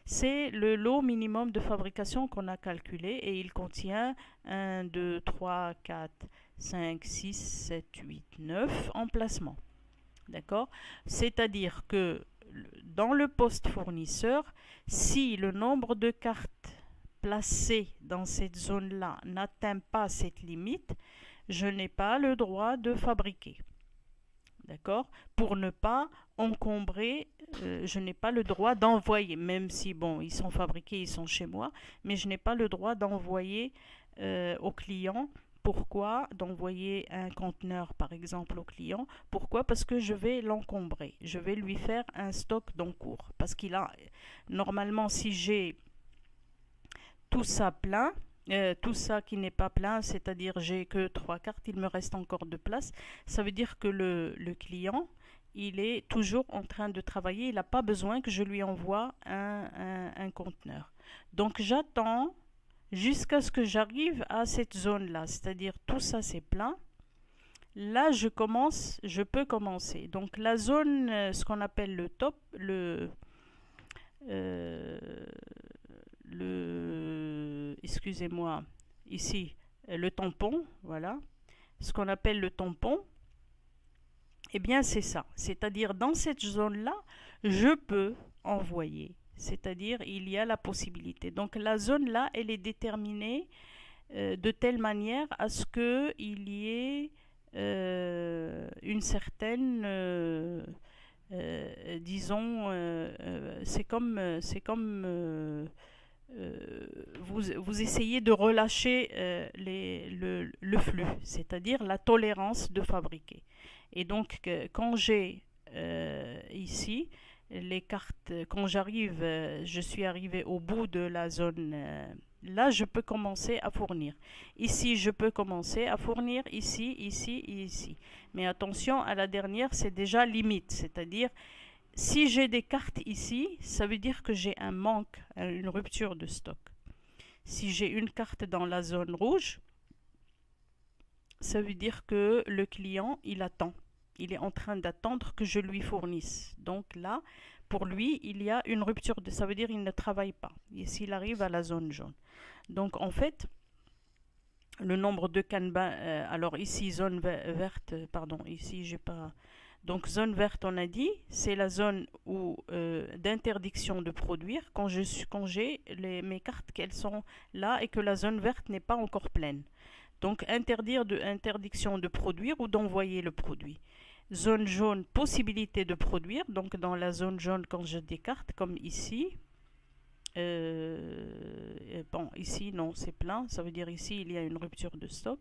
C'est le lot minimum de fabrication qu'on a calculé et il contient 1, 2, 3, 4, 5, 6, 7, 8, 9 emplacements. D'accord? C'est-à-dire que dans le poste fournisseur, si le nombre de cartes placées dans cette zone-là n'atteint pas cette limite, je n'ai pas le droit de fabriquer. D'accord? Pour ne pas encombrer, je n'ai pas le droit d'envoyer, même si, bon, ils sont fabriqués, ils sont chez moi, mais je n'ai pas le droit d'envoyer au client. Pourquoi? D'envoyer un conteneur, par exemple, au client. Pourquoi? Parce que je vais l'encombrer. Je vais lui faire un stock d'encours. Parce qu'il a, normalement, si j'ai tout ça plein, tout ça qui n'est pas plein, c'est-à-dire j'ai que 3 cartes, il me reste encore de place, ça veut dire que le client, il est toujours en train de travailler, il n'a pas besoin que je lui envoie un conteneur. Donc j'attends jusqu'à ce que j'arrive à cette zone-là, c'est-à-dire tout ça c'est plein. Là je peux commencer. Donc la zone, ce qu'on appelle le top, excusez-moi, ici, le tampon, voilà, ce qu'on appelle le tampon, eh bien c'est ça, c'est-à-dire dans cette zone-là, je peux envoyer, c'est-à-dire il y a la possibilité. Donc la zone-là, elle est déterminée de telle manière à ce qu'il y ait une certaine... disons, c'est comme vous essayez de relâcher le flux, c'est-à-dire la tolérance de fabriquer. Et donc, quand j'ai ici les cartes, quand j'arrive, je suis arrivé au bout de la zone, là je peux commencer à fournir. Ici, je peux commencer à fournir, ici, ici et ici. Mais attention, à la dernière, c'est déjà limite, c'est-à-dire si j'ai des cartes ici, ça veut dire que j'ai un manque, une rupture de stock. Si j'ai une carte dans la zone rouge, ça veut dire que le client, il attend. Il est en train d'attendre que je lui fournisse. Donc là, pour lui, il y a une rupture de... Ça veut dire qu'il ne travaille pas. Et s'il arrive à la zone jaune. Donc en fait, le nombre de Kanban... alors ici, zone verte, pardon, ici, j'ai pas... Donc zone verte, on a dit, c'est la zone où d'interdiction de produire quand j'ai mes cartes qu'elles sont là et que la zone verte n'est pas encore pleine. Donc interdiction de produire ou d'envoyer le produit. Zone jaune, possibilité de produire. Donc dans la zone jaune, quand je décarte, comme ici, bon, ici, non, c'est plein. Ça veut dire ici, il y a une rupture de stock.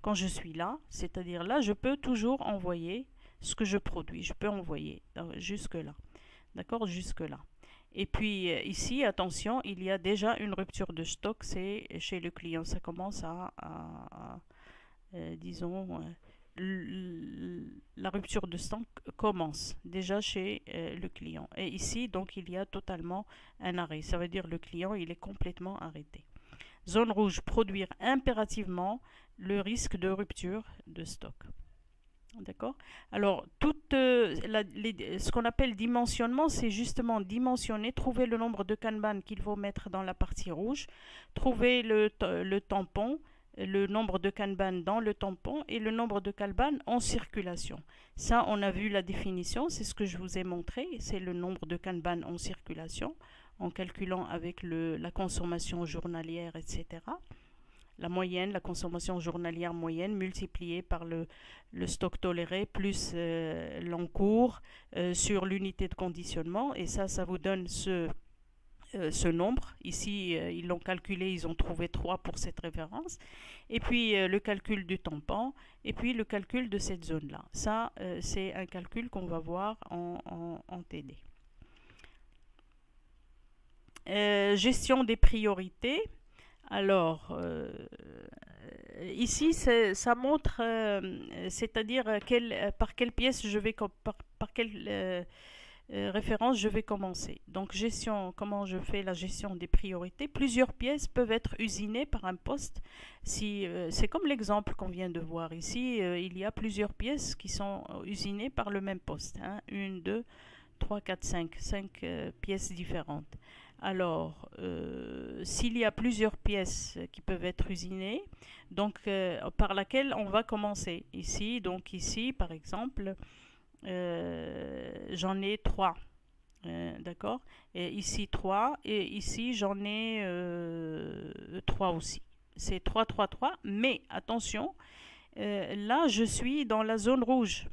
Quand je suis là, c'est-à-dire là, je peux toujours envoyer ce que je produis. Je peux envoyer jusque là. D'accord, jusque là. Et puis ici, attention, il y a déjà une rupture de stock. C'est chez le client. Ça commence disons, la rupture de stock commence déjà chez le client. Et ici, donc, il y a totalement un arrêt. Ça veut dire le client, il est complètement arrêté. Zone rouge, produire impérativement le risque de rupture de stock. D'accord. Alors, ce qu'on appelle dimensionnement, c'est justement dimensionner, trouver le nombre de kanban qu'il faut mettre dans la partie rouge, trouver le tampon, le nombre de kanban dans le tampon et le nombre de kanban en circulation. Ça, on a vu la définition, c'est ce que je vous ai montré, c'est le nombre de kanban en circulation, en calculant avec la consommation journalière, etc. La moyenne, la consommation journalière moyenne multipliée par le stock toléré plus l'encours sur l'unité de conditionnement. Et ça vous donne ce nombre. Ici, ils l'ont calculé, ils ont trouvé 3 pour cette référence. Et puis, le calcul du tampon, et puis le calcul de cette zone-là. Ça, c'est un calcul qu'on va voir en TD. Gestion des priorités. Alors, ici, ça montre, c'est-à-dire par quelle pièce je vais, par quelle référence je vais commencer. Donc, comment je fais la gestion des priorités. Plusieurs pièces peuvent être usinées par un poste. C'est comme l'exemple qu'on vient de voir ici, il y a plusieurs pièces qui sont usinées par le même poste. 1, 2, 3, 4, 5 pièces différentes. Alors, s'il y a plusieurs pièces qui peuvent être usinées, donc par laquelle on va commencer ici. Donc ici, par exemple, j'en ai 3. D'accord. Et ici 3. Et ici, j'en ai 3 aussi. C'est 3, 3, 3. Mais attention, là, je suis dans la zone rouge.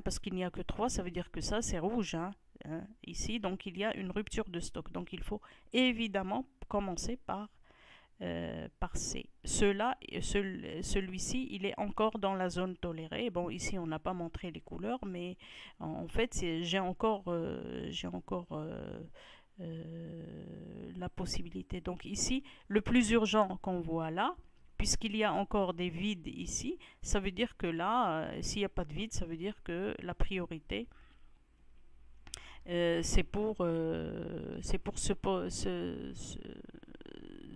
Parce qu'il n'y a que 3, ça veut dire que ça, c'est rouge. Ici, donc il y a une rupture de stock. Donc il faut évidemment commencer par C. Celui-ci, il est encore dans la zone tolérée. Bon, ici, on n'a pas montré les couleurs, mais en fait, j'ai encore la possibilité. Donc ici, le plus urgent qu'on voit là, puisqu'il y a encore des vides ici, ça veut dire que là, s'il n'y a pas de vide, ça veut dire que la priorité, c'est pour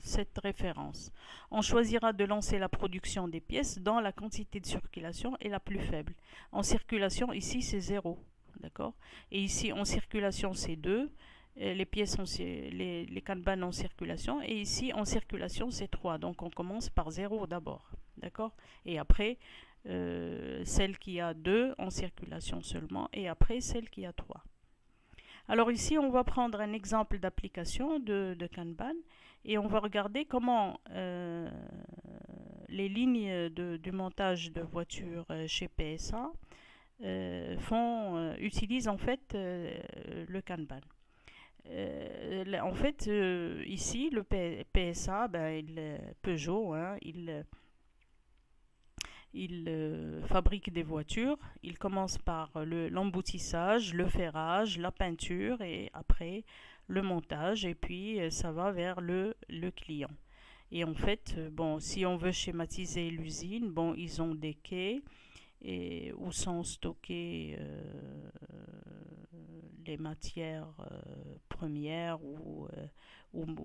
cette référence. On choisira de lancer la production des pièces dans la quantité de circulation est la plus faible. En circulation, ici, c'est 0. D'accord. Et ici, en circulation, c'est 2. Les pièces, les kanban en circulation. Et ici, en circulation, c'est 3. Donc, on commence par 0 d'abord. D'accord. Et après, celle qui a 2 en circulation seulement. Et après, celle qui a 3. Alors ici, on va prendre un exemple d'application de Kanban et on va regarder comment les lignes du montage de voitures chez PSA utilisent en fait le Kanban. En fait, ici, le PSA, Peugeot, il fabrique des voitures. Il commence par l'emboutissage, le ferrage, la peinture et après le montage et puis ça va vers le client. Et en fait, bon, si on veut schématiser l'usine, bon, ils ont des quais où sont stockées les matières premières ou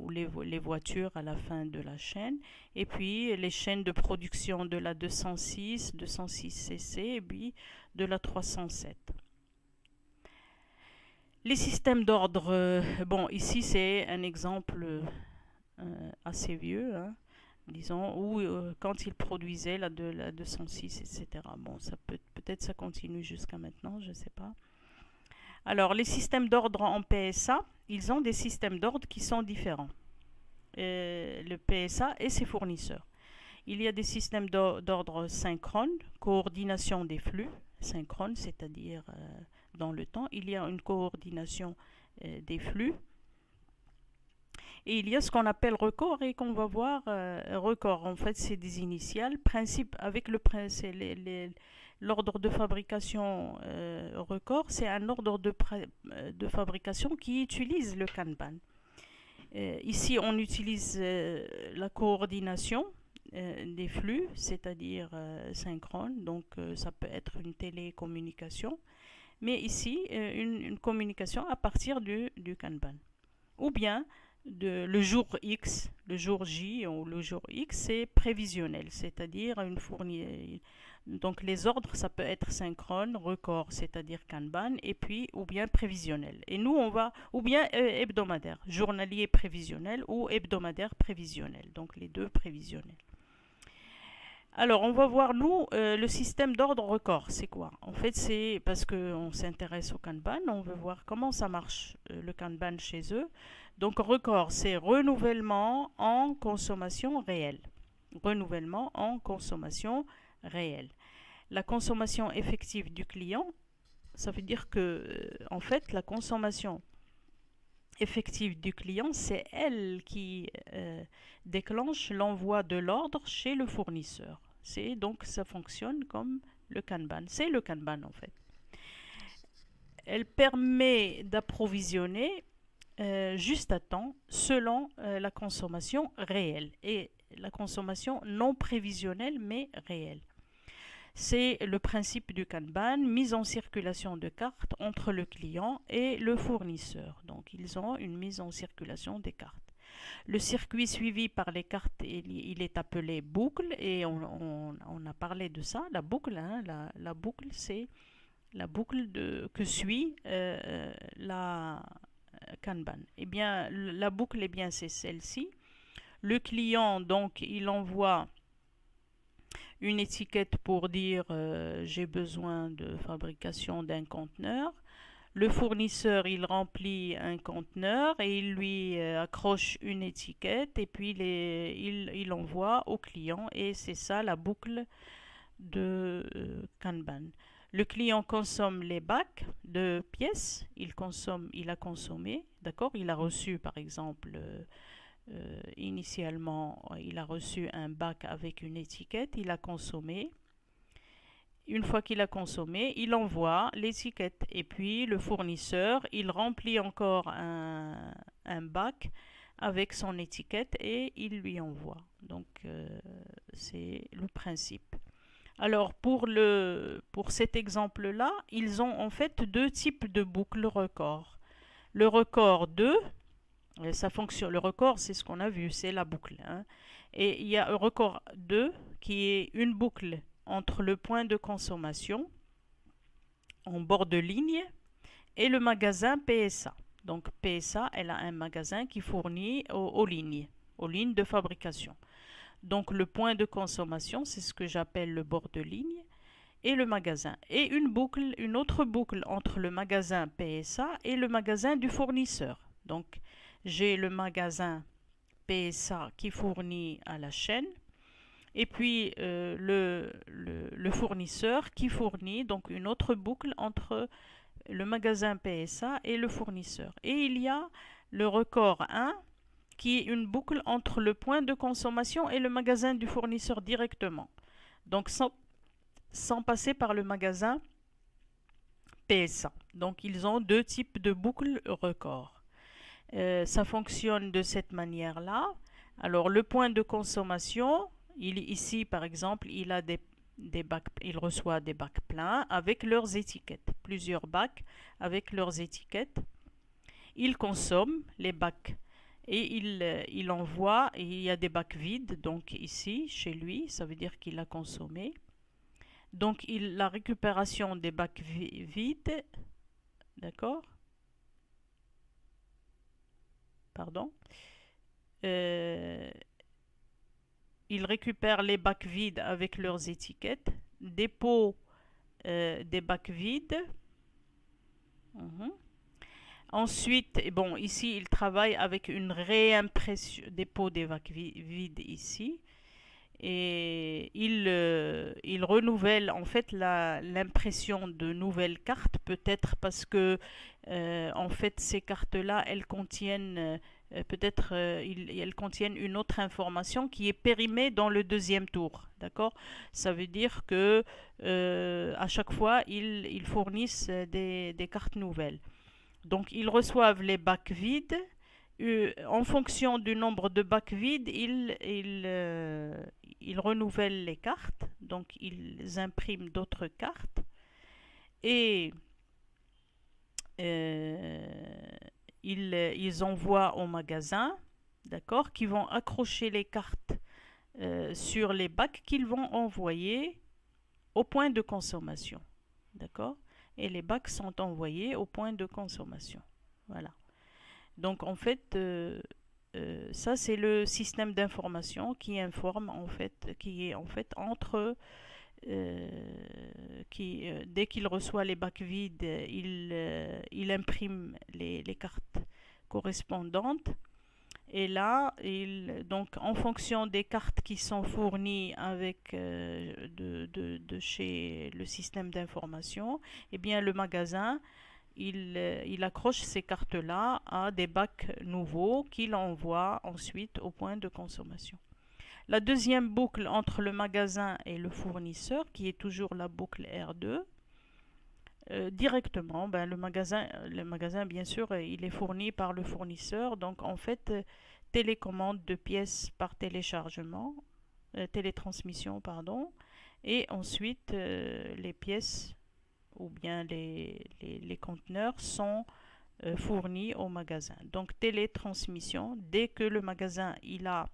les voitures à la fin de la chaîne. Et puis les chaînes de production de la 206, 206cc et puis de la 307. Les systèmes d'ordre, bon, ici c'est un exemple assez vieux. disons, ou quand il produisait la 206, etc. Bon, ça peut-être ça continue jusqu'à maintenant, je ne sais pas. Alors, les systèmes d'ordre en PSA, ils ont des systèmes d'ordre qui sont différents. Le PSA et ses fournisseurs. Il y a des systèmes d'ordre synchrone, coordination des flux, synchrone, c'est-à-dire dans le temps. Il y a une coordination des flux. Et il y a ce qu'on appelle record et qu'on va voir record. En fait, c'est des initiales. Principe avec l'ordre de fabrication record, c'est un ordre de fabrication qui utilise le Kanban. Ici, on utilise la coordination des flux, c'est-à-dire synchrone. Donc, ça peut être une télécommunication. Mais ici, une communication à partir du Kanban. Ou bien, le jour X, le jour J ou le jour X, c'est prévisionnel, c'est-à-dire une fournie. Donc les ordres, ça peut être synchrone, record, c'est-à-dire Kanban, et puis ou bien prévisionnel. Et nous, on va, ou bien hebdomadaire, journalier prévisionnel ou hebdomadaire prévisionnel. Donc les deux prévisionnels. Alors, on va voir, nous, le système d'ordre record, c'est quoi? En fait, c'est parce qu'on s'intéresse au Kanban, on veut voir comment ça marche, le Kanban chez eux. Donc, record, c'est renouvellement en consommation réelle. Renouvellement en consommation réelle. La consommation effective du client, ça veut dire que, en fait, la consommation effective du client, c'est elle qui déclenche l'envoi de l'ordre chez le fournisseur. Donc ça fonctionne comme le Kanban. C'est le Kanban en fait. Elle permet d'approvisionner juste à temps selon la consommation réelle et la consommation non prévisionnelle mais réelle. C'est le principe du Kanban, mise en circulation de cartes entre le client et le fournisseur. Donc, ils ont une mise en circulation des cartes. Le circuit suivi par les cartes, il est appelé boucle et on a parlé de ça. La boucle, hein, la boucle, c'est la boucle que suit la Kanban. Eh bien, la boucle, eh bien, c'est celle-ci. Le client, donc, il envoie une étiquette pour dire j'ai besoin de fabrication d'un conteneur. Le fournisseur, il remplit un conteneur et il lui accroche une étiquette et puis il envoie au client et c'est ça la boucle de Kanban. Le client consomme les bacs de pièces, il a consommé, d'accord, il a reçu par exemple initialement, il a reçu un bac avec une étiquette, il a consommé. Une fois qu'il a consommé, il envoie l'étiquette et puis le fournisseur, il remplit encore un bac avec son étiquette et il lui envoie. Donc c'est le principe. Alors pour cet exemple-là, ils ont en fait deux types de boucles record. Le record 2, ça fonctionne. Le record, c'est ce qu'on a vu, c'est la boucle. Hein. Et il y a un record 2 qui est une boucle entre le point de consommation en bord de ligne et le magasin PSA. Donc PSA, elle a un magasin qui fournit aux lignes de fabrication. Donc le point de consommation, c'est ce que j'appelle le bord de ligne et le magasin. Et une autre boucle entre le magasin PSA et le magasin du fournisseur. Donc j'ai le magasin PSA qui fournit à la chaîne et puis le fournisseur qui fournit, donc une autre boucle entre le magasin PSA et le fournisseur. Et il y a le record 1 qui est une boucle entre le point de consommation et le magasin du fournisseur directement. Donc sans passer par le magasin PSA. Donc ils ont deux types de boucles record. Ça fonctionne de cette manière-là. Alors le point de consommation, ici par exemple, il reçoit des bacs pleins avec leurs étiquettes, plusieurs bacs avec leurs étiquettes. Il consomme les bacs et il envoie, et il y a des bacs vides, donc ici chez lui, ça veut dire qu'il a consommé. Donc la récupération des bacs vides, d'accord? Pardon. il récupère les bacs vides avec leurs étiquettes, dépôt des bacs vides. Ensuite, bon, ici, il travaille avec une réimpression, dépôt des bacs vides ici. Et il renouvelle en fait l'impression de nouvelles cartes, peut-être parce que en fait ces cartes-là, elles contiennent peut-être elles contiennent une autre information qui est périmée dans le deuxième tour, d'accord? Ça veut dire que à chaque fois ils fournissent des cartes nouvelles. Donc ils reçoivent les bacs vides. En fonction du nombre de bacs vides, ils renouvellent les cartes, donc ils impriment d'autres cartes et ils envoient au magasin, d'accord, qui vont accrocher les cartes sur les bacs qu'ils vont envoyer au point de consommation, d'accord, et les bacs sont envoyés au point de consommation. Voilà. Donc en fait, ça c'est le système d'information qui informe en fait, qui est en fait entre dès qu'il reçoit les bacs vides, il imprime les cartes correspondantes. Et là, donc en fonction des cartes qui sont fournies avec de chez le système d'information, eh bien le magasin il accroche ces cartes-là à des bacs nouveaux qu'il envoie ensuite au point de consommation. La deuxième boucle entre le magasin et le fournisseur, qui est toujours la boucle R2, directement, ben, le magasin, bien sûr, il est fourni par le fournisseur. Donc, en fait, télécommande de pièces par téléchargement, télétransmission, pardon, et ensuite, les pièces ou bien les conteneurs sont fournis au magasin. Donc télétransmission, dès que le magasin il a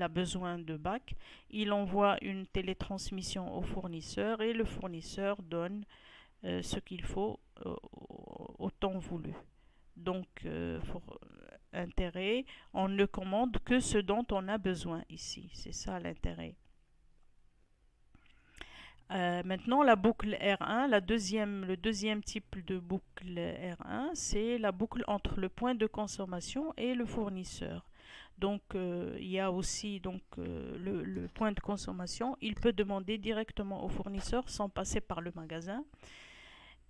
besoin de bacs, il envoie une télétransmission au fournisseur et le fournisseur donne ce qu'il faut au temps voulu. Donc pour intérêt, on ne commande que ce dont on a besoin ici. C'est ça l'intérêt. Maintenant, la boucle R1, le deuxième type de boucle R1, c'est la boucle entre le point de consommation et le fournisseur. Donc, il y a aussi donc, le point de consommation. Il peut demander directement au fournisseur sans passer par le magasin.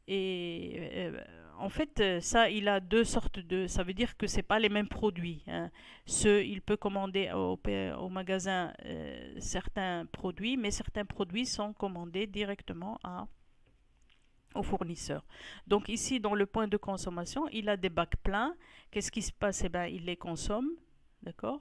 Et en fait, ça, il a deux sortes de. Ça veut dire que c'est pas les mêmes produits. Hein. Il peut commander au magasin certains produits, mais certains produits sont commandés directement au fournisseur. Donc ici, dans le point de consommation, il a des bacs pleins. Qu'est-ce qui se passe? Eh ben, il les consomme, d'accord?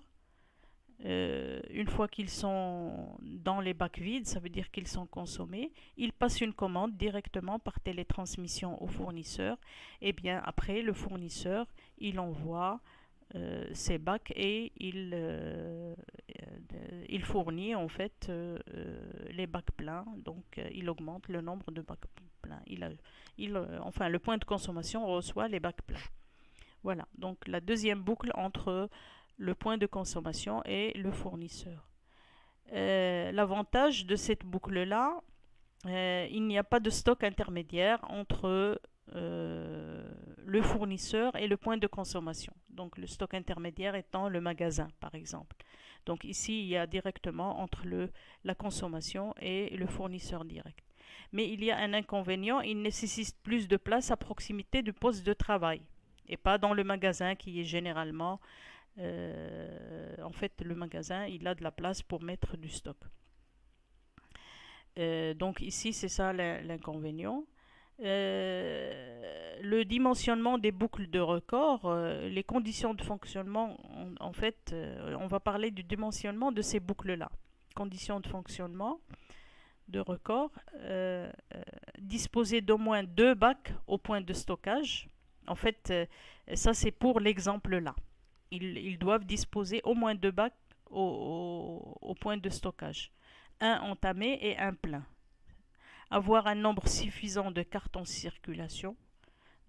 Une fois qu'ils sont dans les bacs vides, ça veut dire qu'ils sont consommés, ils passent une commande directement par télétransmission au fournisseur. Et bien après, le fournisseur, il envoie ces bacs et il fournit en fait les bacs pleins. Donc il augmente le nombre de bacs pleins. Enfin, le point de consommation reçoit les bacs pleins. Voilà, donc la deuxième boucle entre le point de consommation et le fournisseur. L'avantage de cette boucle-là, il n'y a pas de stock intermédiaire entre le fournisseur et le point de consommation. Donc le stock intermédiaire étant le magasin, par exemple. Donc ici, il y a directement entre la consommation et le fournisseur direct. Mais il y a un inconvénient, il nécessite plus de place à proximité du poste de travail et pas dans le magasin qui est généralement en fait, le magasin, il a de la place pour mettre du stock. Donc ici, c'est ça l'inconvénient. Le dimensionnement des boucles de record, les conditions de fonctionnement, en fait, on va parler du dimensionnement de ces boucles-là. Conditions de fonctionnement de record, disposer d'au moins 2 bacs au point de stockage. En fait, ça c'est pour l'exemple là. Ils doivent disposer au moins 2 bacs au point de stockage. Un entamé et un plein. Avoir un nombre suffisant de cartes en circulation.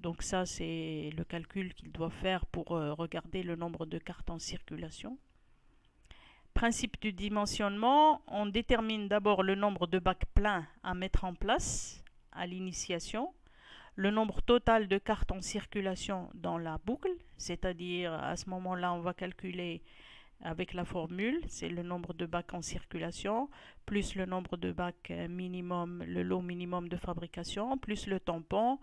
Donc ça, c'est le calcul qu'ils doivent faire pour regarder le nombre de cartes en circulation. Principe du dimensionnement, on détermine d'abord le nombre de bacs pleins à mettre en place à l'initiation, le nombre total de cartes en circulation dans la boucle, c'est-à-dire à ce moment-là on va calculer avec la formule, c'est le nombre de bacs en circulation, plus le nombre de bacs minimum, le lot minimum de fabrication, plus le tampon,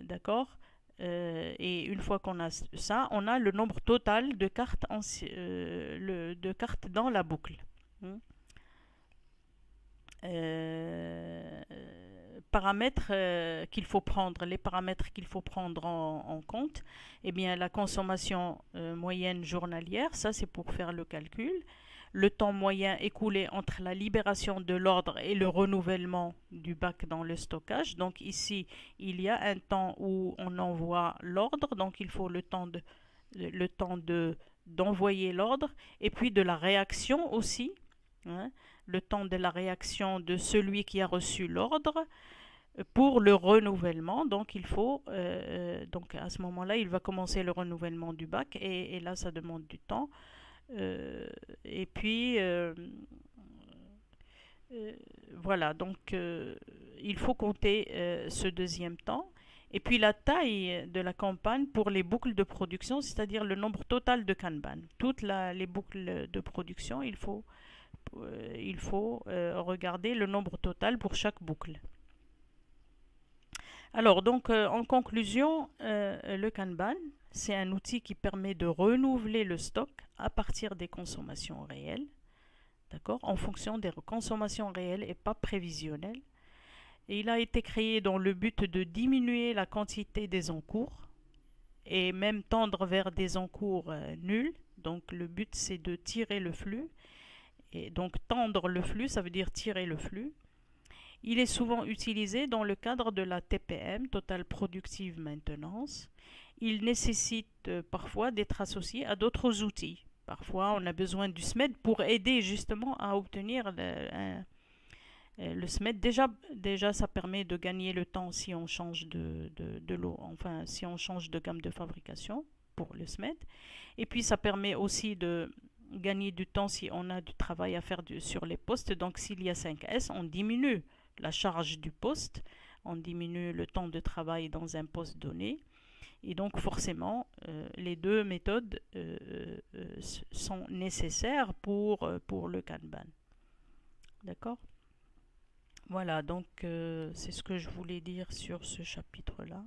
d'accord. Et une fois qu'on a ça, on a le nombre total de cartes, de cartes dans la boucle. Paramètres qu'il faut prendre, les paramètres qu'il faut prendre en compte, eh bien la consommation moyenne journalière, ça c'est pour faire le calcul, le temps moyen écoulé entre la libération de l'ordre et le renouvellement du bac dans le stockage. Donc ici, il y a un temps où on envoie l'ordre, donc il faut le temps d'envoyer l'ordre, et puis de la réaction aussi, hein, le temps de la réaction de celui qui a reçu l'ordre pour le renouvellement. Donc il faut, donc à ce moment-là, il va commencer le renouvellement du bac, et là ça demande du temps. Et puis voilà, donc il faut compter ce deuxième temps. Et puis la taille de la campagne pour les boucles de production, c'est-à-dire le nombre total de Kanban. Toutes les boucles de production, il faut regarder le nombre total pour chaque boucle. Alors, donc, en conclusion, le Kanban, c'est un outil qui permet de renouveler le stock à partir des consommations réelles, d'accord, en fonction des consommations réelles et pas prévisionnelles. Et il a été créé dans le but de diminuer la quantité des encours et même tendre vers des encours nuls. Donc, le but, c'est de tirer le flux. Et donc, tendre le flux, ça veut dire tirer le flux. Il est souvent utilisé dans le cadre de la TPM, Total Productive Maintenance. Il nécessite parfois d'être associé à d'autres outils. Parfois, on a besoin du SMED pour aider justement à obtenir le SMED. Déjà, ça permet de gagner le temps si on change de lot, enfin, si on change de gamme de fabrication pour le SMED. Et puis, ça permet aussi de gagner du temps si on a du travail à faire sur les postes. Donc, s'il y a 5S, on diminue la charge du poste, on diminue le temps de travail dans un poste donné. Et donc forcément, les deux méthodes sont nécessaires pour le Kanban. D'accord ? Voilà, donc c'est ce que je voulais dire sur ce chapitre-là.